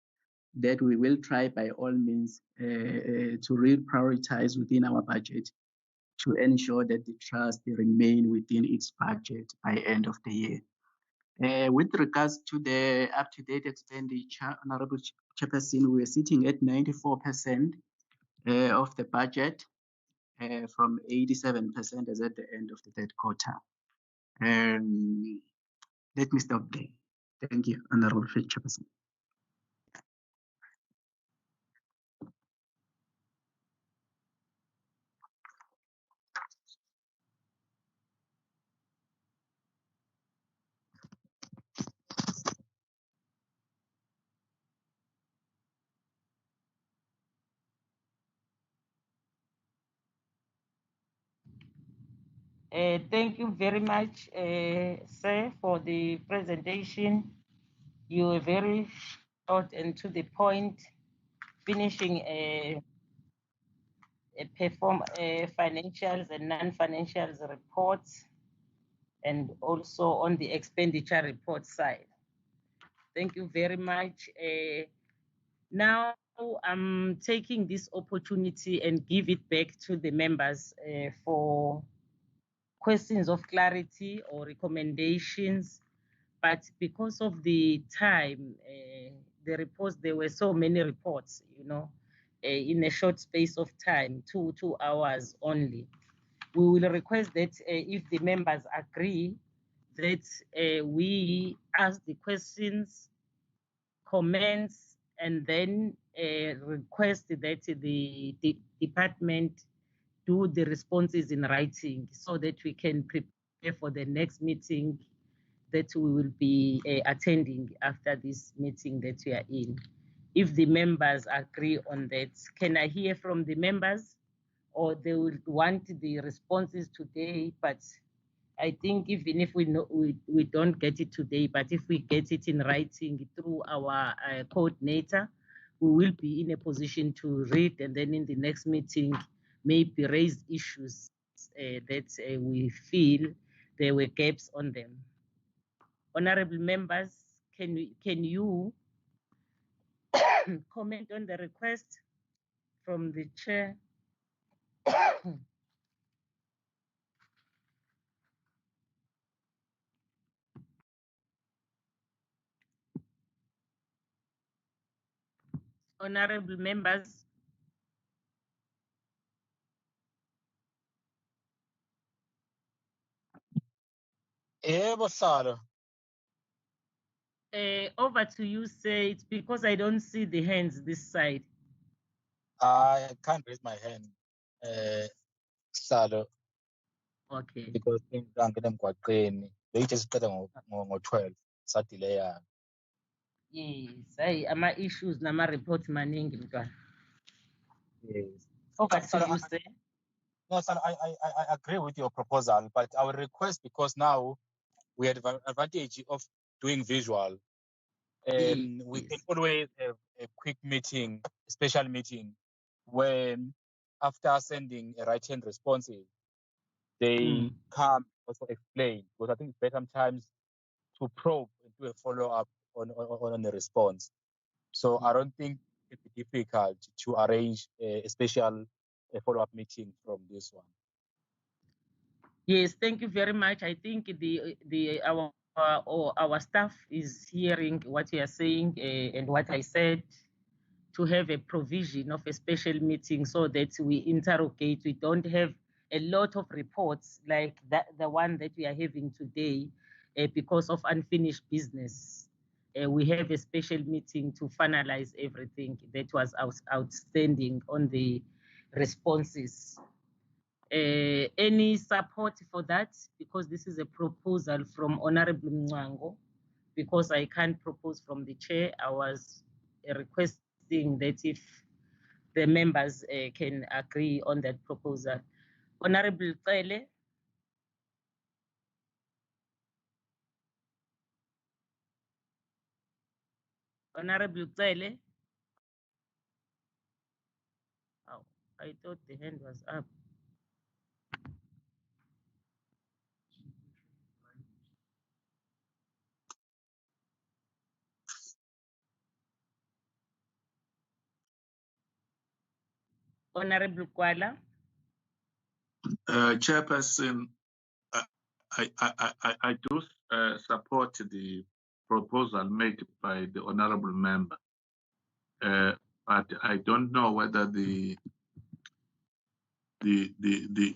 that we will try by all means to reprioritize within our budget to ensure that the trust remain within its budget by end of the year. With regards to the up-to-date expenditure, Honorable Chairperson, we are sitting at 94% of the budget from 87% as at the end of the third quarter. Let me stop there. Thank you, Honorable Chairperson. Thank you very much, sir, for the presentation. You were very short and to the point, finishing financials and non-financials reports, and also on the expenditure report side. Thank you very much. Now I'm taking this opportunity and give it back to the members for questions of clarity or recommendations. But because of the time, there were so many reports, in a short space of time, 2 hours only. We will request that if the members agree that we ask the questions, comments, and then request that the department do the responses in writing so that we can prepare for the next meeting that we will be attending after this meeting that we are in. If the members agree on that, can I hear from the members? Or they will want the responses today, but I think even if we don't get it today, but if we get it in writing through our coordinator, we will be in a position to read, and then in the next meeting, maybe raise issues that we feel there were gaps on them. Honorable members, can you comment on the request from the chair? Honorable members. Over to you, say it, because I don't see the hands this side. I can't raise my hand, Salo, Okay. because ngangena emgwaqeni beyithesiqeda ngo-12 sadelay. Yes, ama-issues nama-report maningi mntwana. Yes. Over to you, say. No, Salo, I agree with your proposal, but I will request, because now we have the advantage of doing visual. We can always have a quick meeting, a special meeting, when after sending a written responses, they come also explain, because I think it's better sometimes to probe and do a follow-up on the response. So I don't think it'd be difficult to arrange a special follow-up meeting from this one. Yes, thank you very much. I think our staff is hearing what you are saying and what I said, to have a provision of a special meeting so that we interrogate. We don't have a lot of reports like the one that we are having today because of unfinished business. We have a special meeting to finalize everything that was outstanding on the responses. Any support for that? Because this is a proposal from Honorable Mwango. Because I can't propose from the chair, I was requesting that if the members can agree on that proposal. Honorable Cele. Honorable Cele. Oh, I thought the hand was up. Honorable Kuala. Chairperson, I do support the proposal made by the honourable member, but I don't know whether the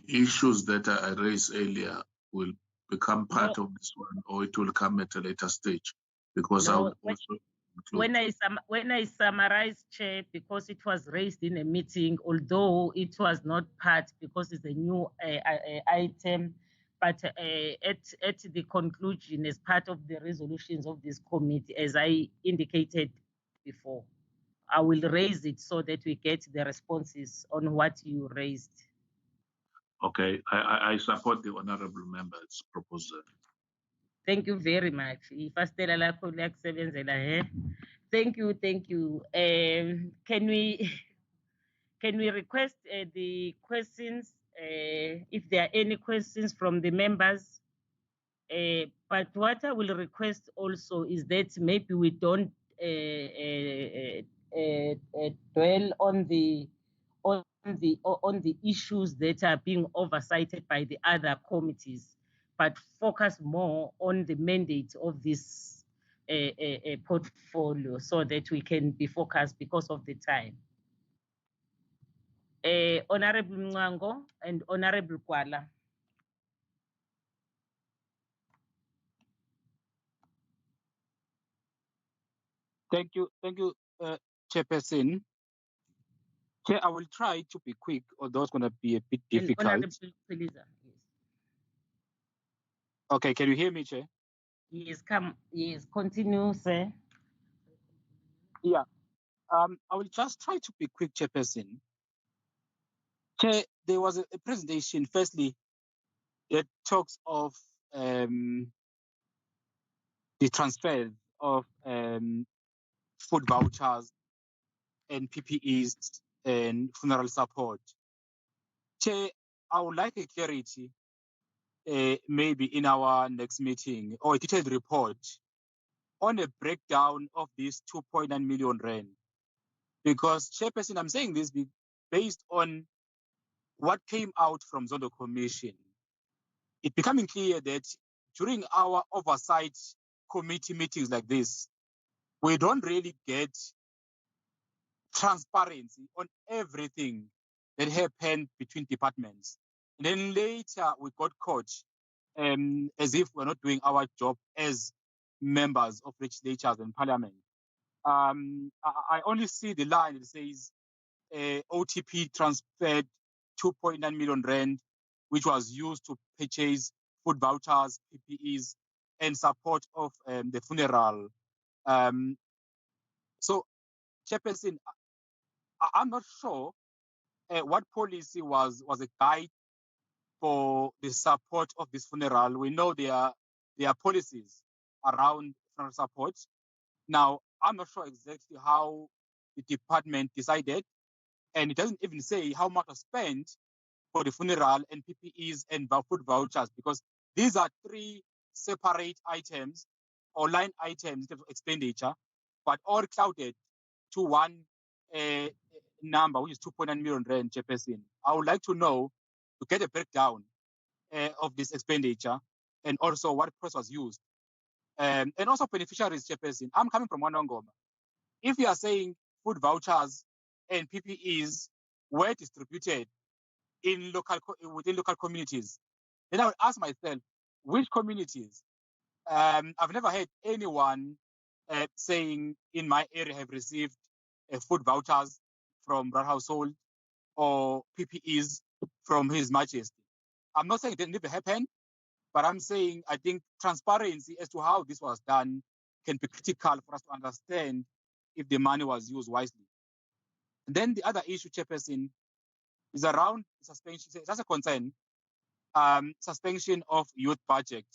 issues that I raised earlier will become part of this one, or it will come at a later stage, because I will also when I summarize, Chair, because it was raised in a meeting, although it was not part because it's a new item, but at the conclusion, as part of the resolutions of this committee, as I indicated before, I will raise it so that we get the responses on what you raised. Okay, I support the honourable member's proposal. Thank you very much. Thank you. Can we request the questions, if there are any questions from the members? But what I will request also is that maybe we don't dwell on the issues that are being oversighted by the other committees, but focus more on the mandate of this portfolio so that we can be focused because of the time. Honorable Mngango and Honorable Kwala. Thank you, Chairperson. Chair, I will try to be quick, although it's going to be a bit difficult. And Honorable Siliza, yes. Okay, can you hear me, Chair? Yes, continue, sir. Yeah, I will just try to be quick, Chairperson. Chair, there was a presentation, firstly, that talks of the transfer of food vouchers and PPEs and funeral support. Chair, I would like a clarity, maybe in our next meeting, or a detailed report on a breakdown of these 2.9 million rand. Because, Chairperson, I'm saying this based on what came out from Zondo Commission. It's becoming clear that during our oversight committee meetings like this, we don't really get transparency on everything that happened between departments. And then later we got caught as if we're not doing our job as members of legislatures and parliament. I only see the line that says OTP transferred 2.9 million rand, which was used to purchase food vouchers, PPEs, and support of the funeral. So, Chairperson, I'm not sure what policy was a guide for the support of this funeral. We know there are policies around funeral support. Now, I'm not sure exactly how the department decided, and it doesn't even say how much was spent for the funeral and PPEs and food vouchers, because these are three separate items or line items of expenditure, but all clouded to one number, which is 2.9 million rand, Chairperson. I would like to know, to get a breakdown of this expenditure and also what price was used. And also beneficiaries, Chairperson. I'm coming from Wanongoma. If you are saying food vouchers and PPEs were distributed in within local communities, then I would ask myself, which communities? I've never heard anyone saying in my area have received food vouchers from that household or PPEs from His Majesty. I'm not saying it didn't never happen, but I'm saying I think transparency as to how this was done can be critical for us to understand if the money was used wisely. And then the other issue, Chairperson, is around suspension. That's a concern. Suspension of youth budget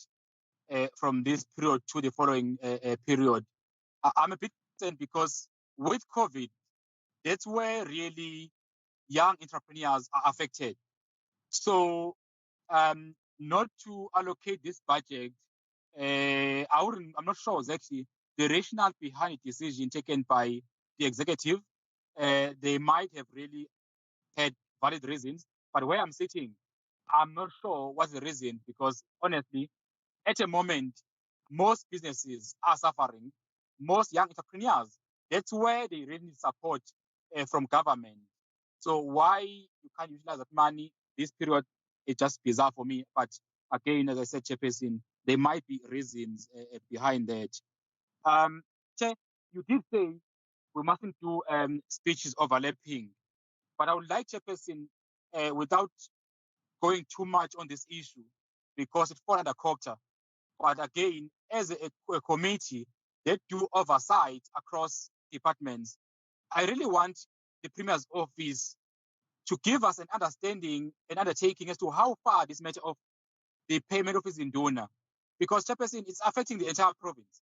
from this period to the following period. I'm a bit concerned because with COVID, that's where really young entrepreneurs are affected. So not to allocate this budget, I'm not sure exactly the rationale behind the decision taken by the executive. They might have really had valid reasons, but where I'm sitting, I'm not sure what's the reason, because honestly, at the moment, most businesses are suffering, most young entrepreneurs, that's where they really need support from government. So why you can't utilize that money this period, it's just bizarre for me. But again, as I said, Chairperson, there might be reasons behind that. Chair, you did say we mustn't do speeches overlapping, but I would like, Chairperson, without going too much on this issue, because it falls under COGTA. But again, as a committee that do oversight across departments, I really want the Premier's office to give us an understanding and undertaking as to how far this matter of the payment of his Induna, because Chairperson, it's affecting the entire province.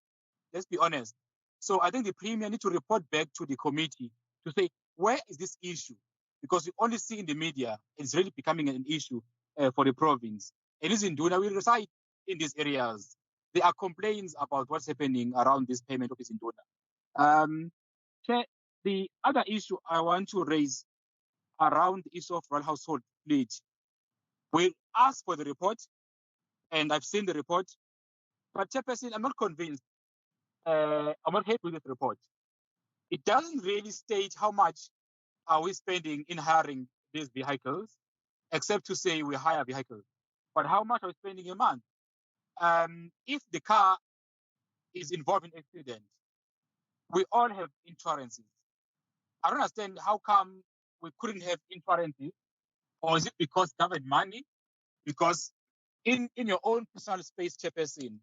Let's be honest. So I think the Premier needs to report back to the committee to say, where is this issue? Because we only see in the media, it's really becoming an issue for the province. And his Induna will reside in these areas. There are complaints about what's happening around this payment of his Induna. The other issue I want to raise around the issue of rural household fleet. We asked for the report, and I've seen the report, but Chairperson, I'm not convinced. I'm not happy with this report. It doesn't really state how much are we spending in hiring these vehicles, except to say we hire vehicles. But how much are we spending a month? If the car is involved in an accident, we all have insurances. I don't understand how come we couldn't have insurances, or is it because government money? Because in your own personal space, Chairperson,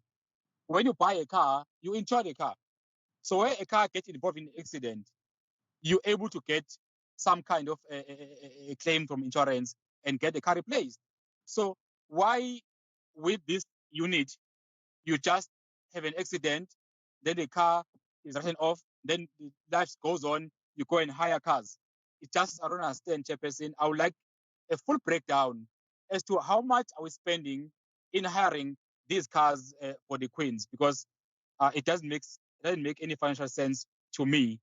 when you buy a car, you insure the car. So when a car gets involved in an accident, you're able to get some kind of a claim from insurance and get the car replaced. So why with this unit, you just have an accident, then the car is written off, then life goes on, you go and hire cars. It just, I don't understand, Chairperson. I would like a full breakdown as to how much are we spending in hiring these cars for the Queens, because it doesn't make any financial sense to me.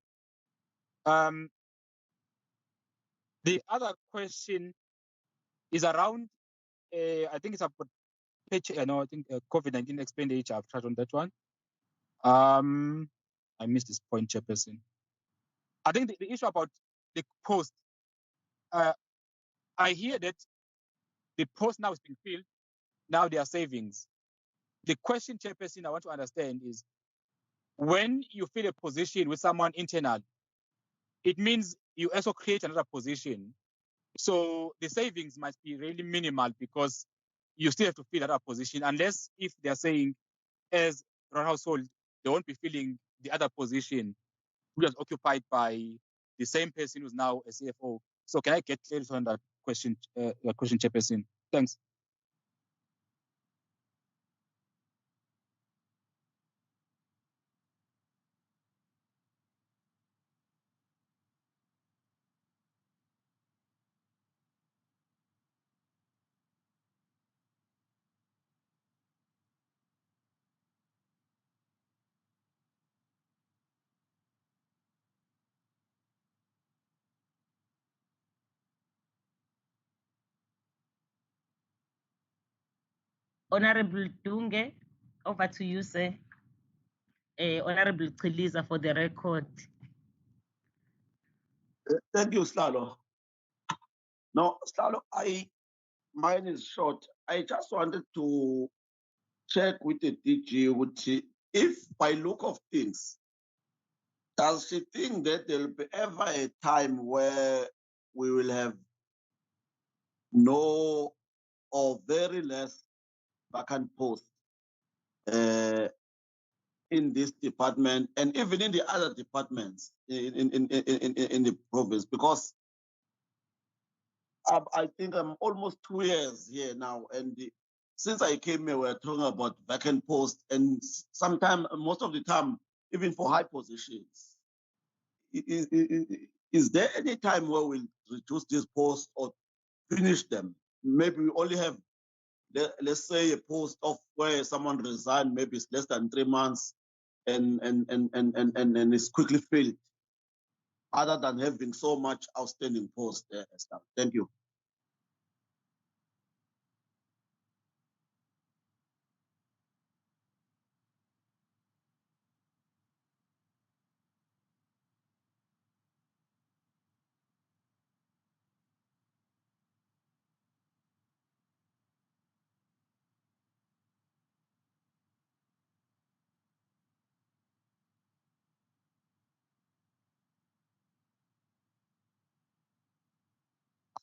The other question is around, I think it's about COVID-19 expenditure. I've touched on that one. I missed this point, Chairperson. I think the issue about the post, I hear that the post now is being filled, now there are savings. The question, Chairperson, I want to understand is, when you fill a position with someone internal, it means you also create another position. So the savings must be really minimal, because you still have to fill that position, unless if they're saying as rural household, they won't be filling the other position, which was occupied by the same person who's now a CFO. So can I get clarity on that question, Chairperson? Thanks. Honorable Dunge, over to you, sir. Honorable Chiliza, for the record. Thank you, Slalo. No, Slalo, mine is short. I just wanted to check with the DG, which if by look of things, does she think that there'll be ever a time where we will have no or very less vacant posts in this department and even in the other departments in the province? Because I think I'm almost 2 years here now, and since I came here, we're talking about vacant posts, and sometimes, most of the time, even for high positions. Is there any time where we'll reduce these posts or finish them? Maybe we only have, let's say, a post of where someone resigned, maybe it's less than 3 months, and it's quickly filled, other than having so much outstanding posts there. Thank you.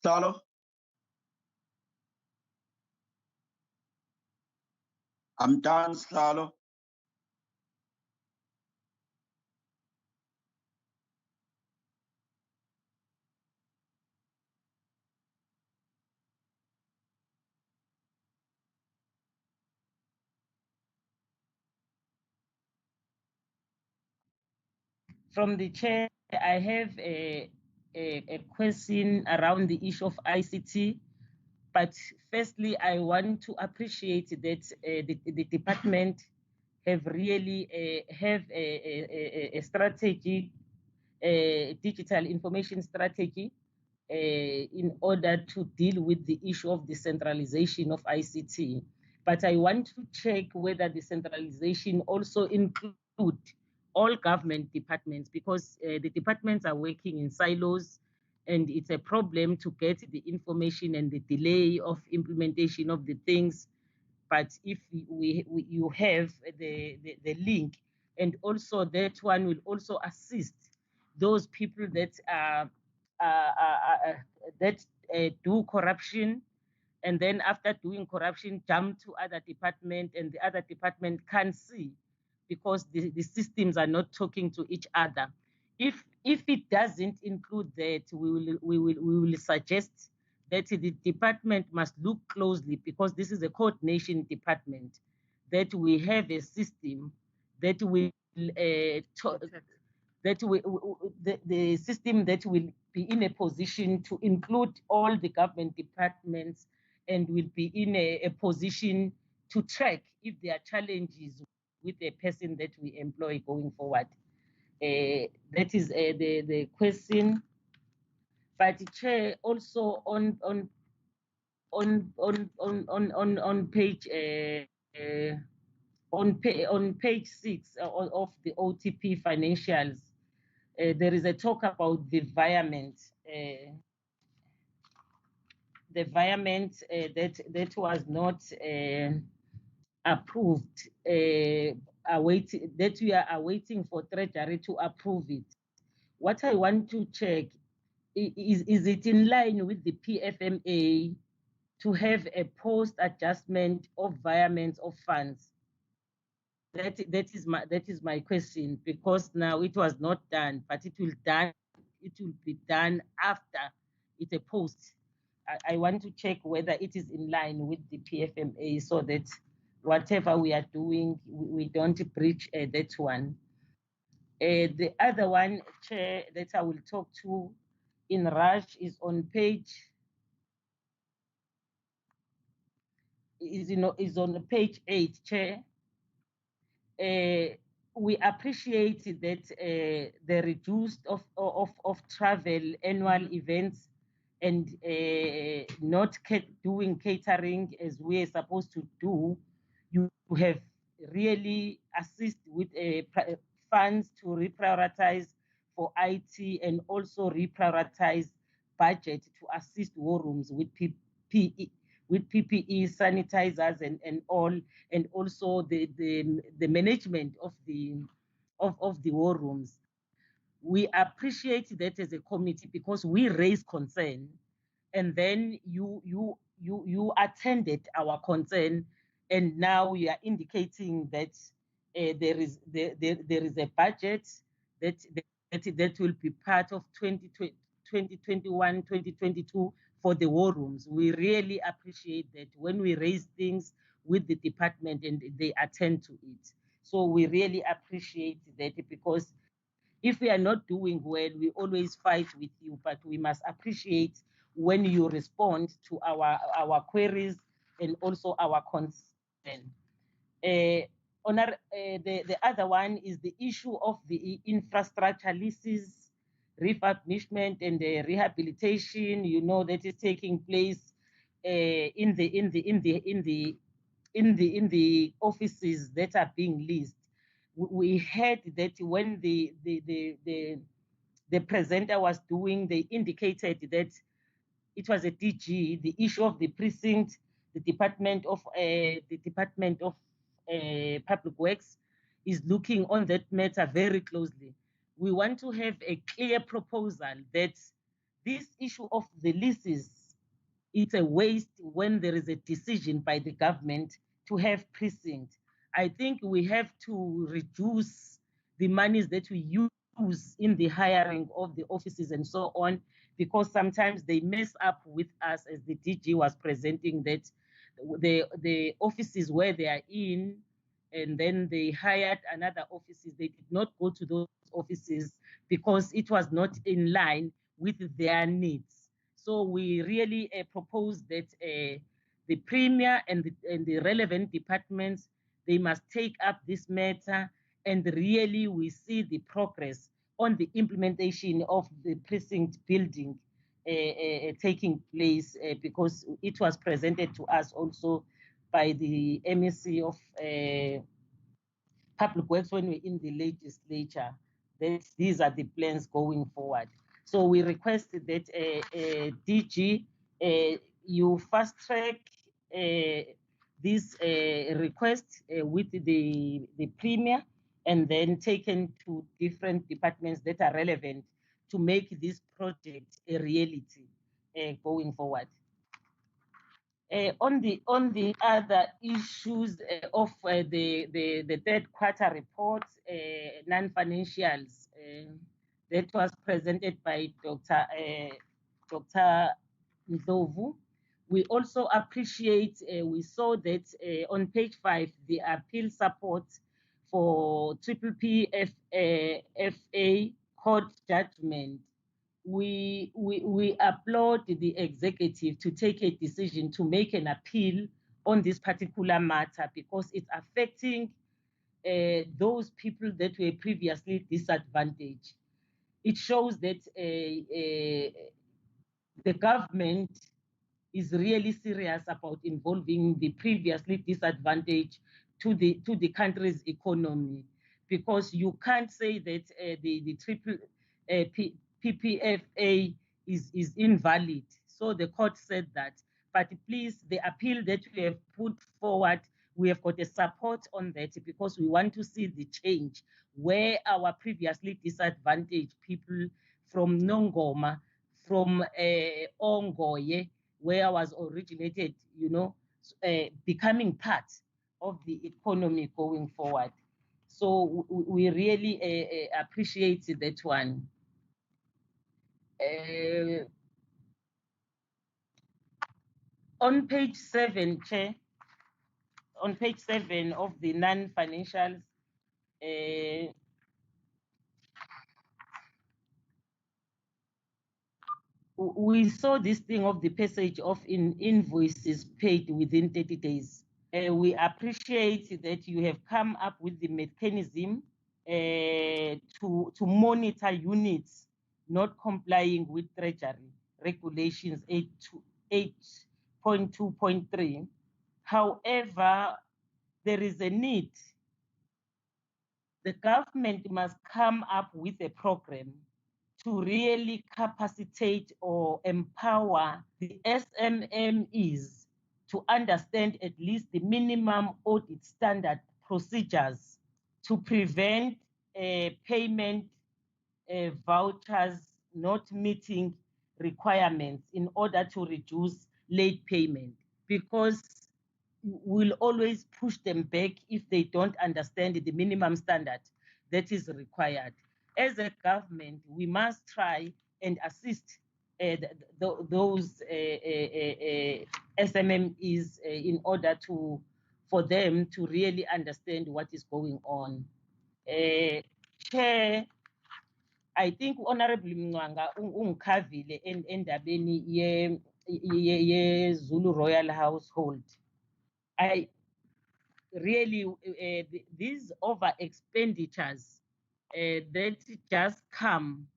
Slalo? I'm done, Slalo. From the chair, I have a question around the issue of ICT. But firstly, I want to appreciate that the department have really have a strategy, digital information strategy, in order to deal with the issue of decentralization of ICT. But I want to check whether the centralization also include all government departments, because the departments are working in silos, and it's a problem to get the information and the delay of implementation of the things. But if you have the link, and also that one will also assist those people that do corruption, and then after doing corruption jump to other department, and the other department can't see because the systems are not talking to each other. If it doesn't include that, we will suggest that the department must look closely, because this is a coordination department, that we have a system that will the system that will be in a position to include all the government departments, and will be in a position to track if there are challenges with a person that we employ going forward. That is the question. But Chair, also on page on page 6 of the OTP financials, there is a talk about the environment. The environment that was not approved, that we are awaiting for Treasury to approve it. What I want to check is it in line with the PFMA to have a post adjustment of environment of funds? That is my question, because now it was not done, but it will be done after it's a post. I want to check whether it is in line with the PFMA, so that whatever we are doing, we don't breach that one. The other one, Chair, that I will talk to in rush is on page on page 8, Chair. We appreciate that the reduced of travel, annual events, and not doing catering as we are supposed to do. You have really assist with funds to reprioritize for IT, and also reprioritize budget to assist war rooms with PPE, sanitizers, and all, and also the management of the war rooms. We appreciate that as a committee, because we raise concern, and then you attended our concern, and now we are indicating that there is a budget that will be part of 2021, 2022 for the war rooms. We really appreciate that when we raise things with the department and they attend to it. So we really appreciate that, because if we are not doing well, we always fight with you, but we must appreciate when you respond to our queries and also our concern. The other one is the issue of the infrastructure leases, refurbishment, and the rehabilitation. You know, that is taking place in the offices that are being leased. We heard that when the presenter was doing, they indicated that it was a DG, the issue of the precinct, the Department of Public Works is looking on that matter very closely. We want to have a clear proposal that this issue of the leases, it's a waste when there is a decision by the government to have precinct. I think we have to reduce the monies that we use in the hiring of the offices and so on, because sometimes they mess up with us, as the DG was presenting, that the offices where they are in, and then they hired another offices. They did not go to those offices because it was not in line with their needs. So we really propose that the Premier and the relevant departments, they must take up this matter, and really we see the progress on the implementation of the precinct building taking place, because it was presented to us also by the MEC of Public Works when we're in the legislature, that these are the plans going forward. So we request that DG, you fast track this request with the Premier, and then taken to different departments that are relevant to make this project a reality going forward. On the other issues of the third quarter report, non-financials, that was presented by Dr. Ndlovu. We also appreciate, we saw that on page 5, the appeal support for PPPFA court judgment. We applaud the executive to take a decision to make an appeal on this particular matter, because it's affecting those people that were previously disadvantaged. It shows that the government is really serious about involving the previously disadvantaged to the country's economy, because you can't say that the PPFA is invalid. So the court said that, but please, the appeal that we have put forward, we have got a support on that, because we want to see the change where our previously disadvantaged people from Nongoma, from Ongoye, where I was originated, you know, becoming part of the economy going forward. So we really appreciate that one. On page 7, Chair, on page 7 of the non-financials, we saw this thing of the passage of invoices paid within 30 days. We appreciate that you have come up with the mechanism to monitor units not complying with Treasury regulations 8.2.3. However, there is a need. The government must come up with a program to really capacitate or empower the SMMEs to understand at least the minimum audit standard procedures to prevent payment vouchers not meeting requirements in order to reduce late payment, because we'll always push them back if they don't understand the minimum standard that is required. As a government, we must try and assist those SMMEs in order for them to really understand what is going on. Chair, I think Honorable Mngwanga ungikhavile endabeni ye Zulu Royal Household. I really, these over expenditures that just come,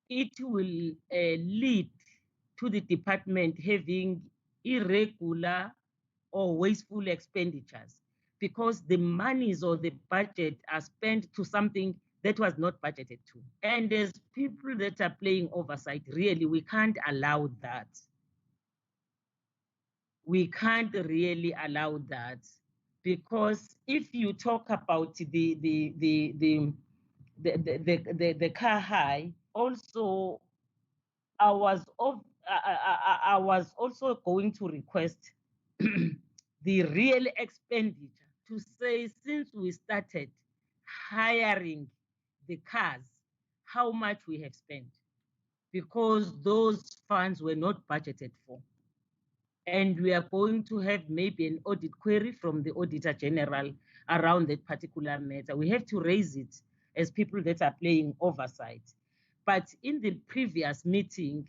it will lead to the department having irregular or wasteful expenditures, because the monies or the budget are spent to something that was not budgeted to. And as people that are playing oversight, really, we can't allow that. We can't really allow that, because if you talk about the car high, also I was also going to request the real expenditure to say, since we started hiring the cars, how much we have spent, because those funds were not budgeted for. And we are going to have maybe an audit query from the Auditor General around that particular matter. We have to raise it as people that are playing oversight. But in the previous meeting,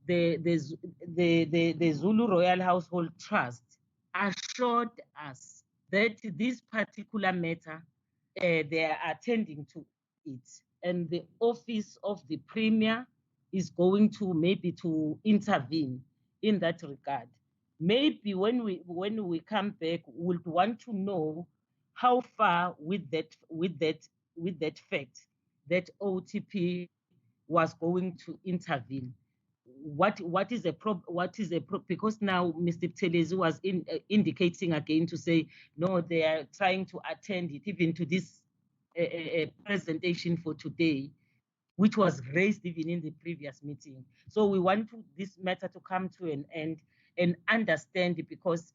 the Zulu Royal Household Trust assured us that this particular matter, they are attending to it. And the office of the Premier is going to maybe to intervene in that regard. Maybe when we come back, we'll want to know how far with that fact that OTP was going to intervene. What is a because now Mr. Telezi was indicating again to say no, they are trying to attend it even to this presentation for today, which was raised even in the previous meeting. So we want this matter to come to an end and understand it, because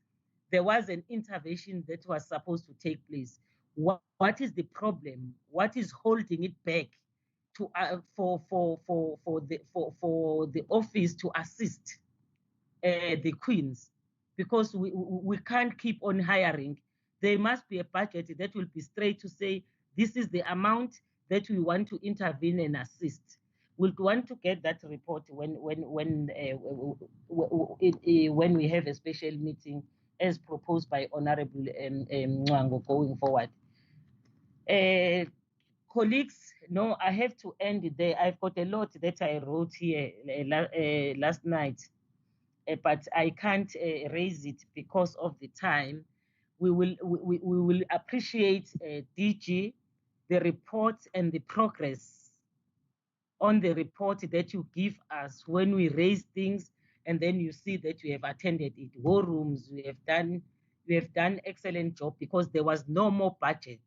there was an intervention that was supposed to take place. What is the problem? What is holding it back to for the office to assist the queens? Because we can't keep on hiring. There must be a budget that will be straight to say this is the amount that we want to intervene and assist. We'll want to get that report when we have a special meeting, as proposed by Honorable Mwango going forward. Colleagues, no, I have to end it there. I've got a lot that I wrote here last night, but I can't raise it because of the time. We will appreciate DG, the report and the progress on the report that you give us when we raise things, and then you see that you have attended it. War rooms, we have done excellent job, because there was no more budget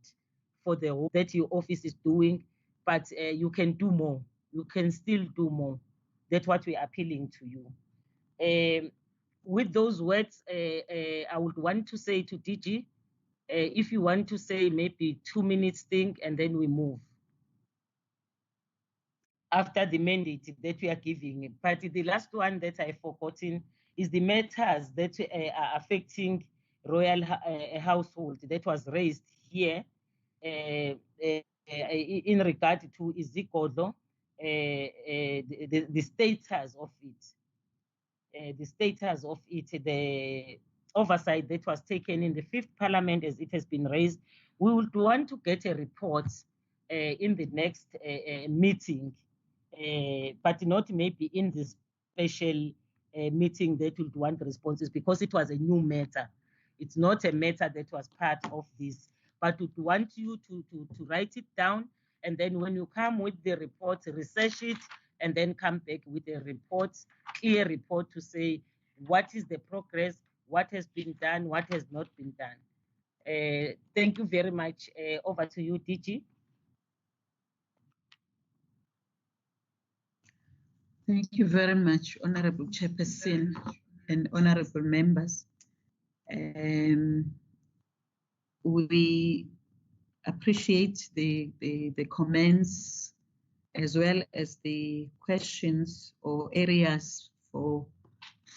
for the work that your office is doing, but you can do more. You can still do more. That's what we're appealing to you. With those words, I would want to say to DG, if you want to say maybe 2 minutes thing, and then we move after the mandate that we are giving. But the last one that I've forgotten is the matters that are affecting royal household that was raised here in regard to Isigodlo, the status of it. The oversight that was taken in the 5th Parliament, as it has been raised. We would want to get a report in the next meeting, but not maybe in this special meeting that would want responses, because it was a new matter. It's not a matter that was part of this, but we want you to write it down, and then when you come with the report, research it, and then come back with a report, clear report, to say what is the progress, what has been done, what has not been done. Thank you very much. Over to you, DG. Thank you very much, Honorable Chairperson and honorable members. We appreciate the comments, as well as the questions or areas for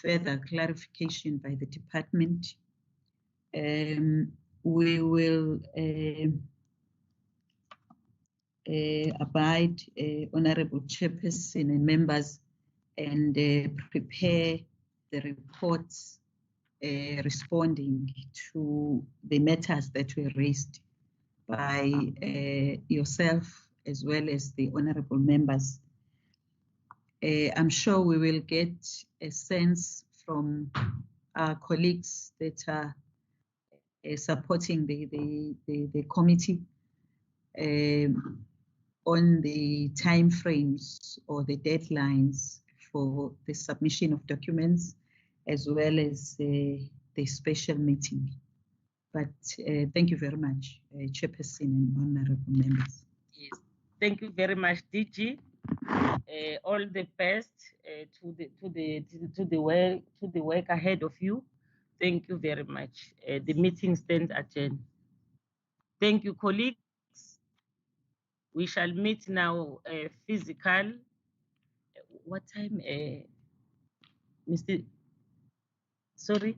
further clarification by the department. We will abide, Honorable Chairperson and members, and prepare the reports responding to the matters that were raised by yourself as well as the honorable members. I'm sure we will get a sense from our colleagues that are supporting the committee on the timeframes or the deadlines for the submission of documents, as well as the special meeting. But thank you very much, Chairperson and honorable members. Yes, thank you very much, DG. All the best to the work ahead of you. Thank you very much. The meeting stands adjourned. Thank you, colleagues. We shall meet now physical. What time, Mr. Sorry?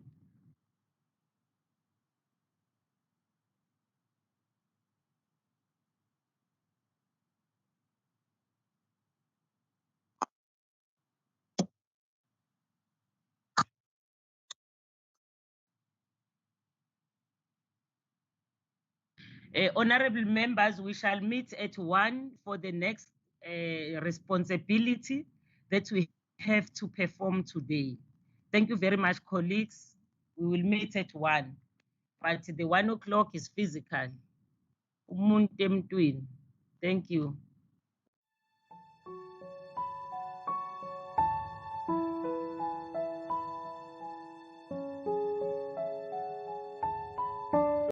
Honorable members, we shall meet at 1 for the next responsibility that we have to perform today. Thank you very much, colleagues. We will meet at 1, but the 1 o'clock is physical. Thank you.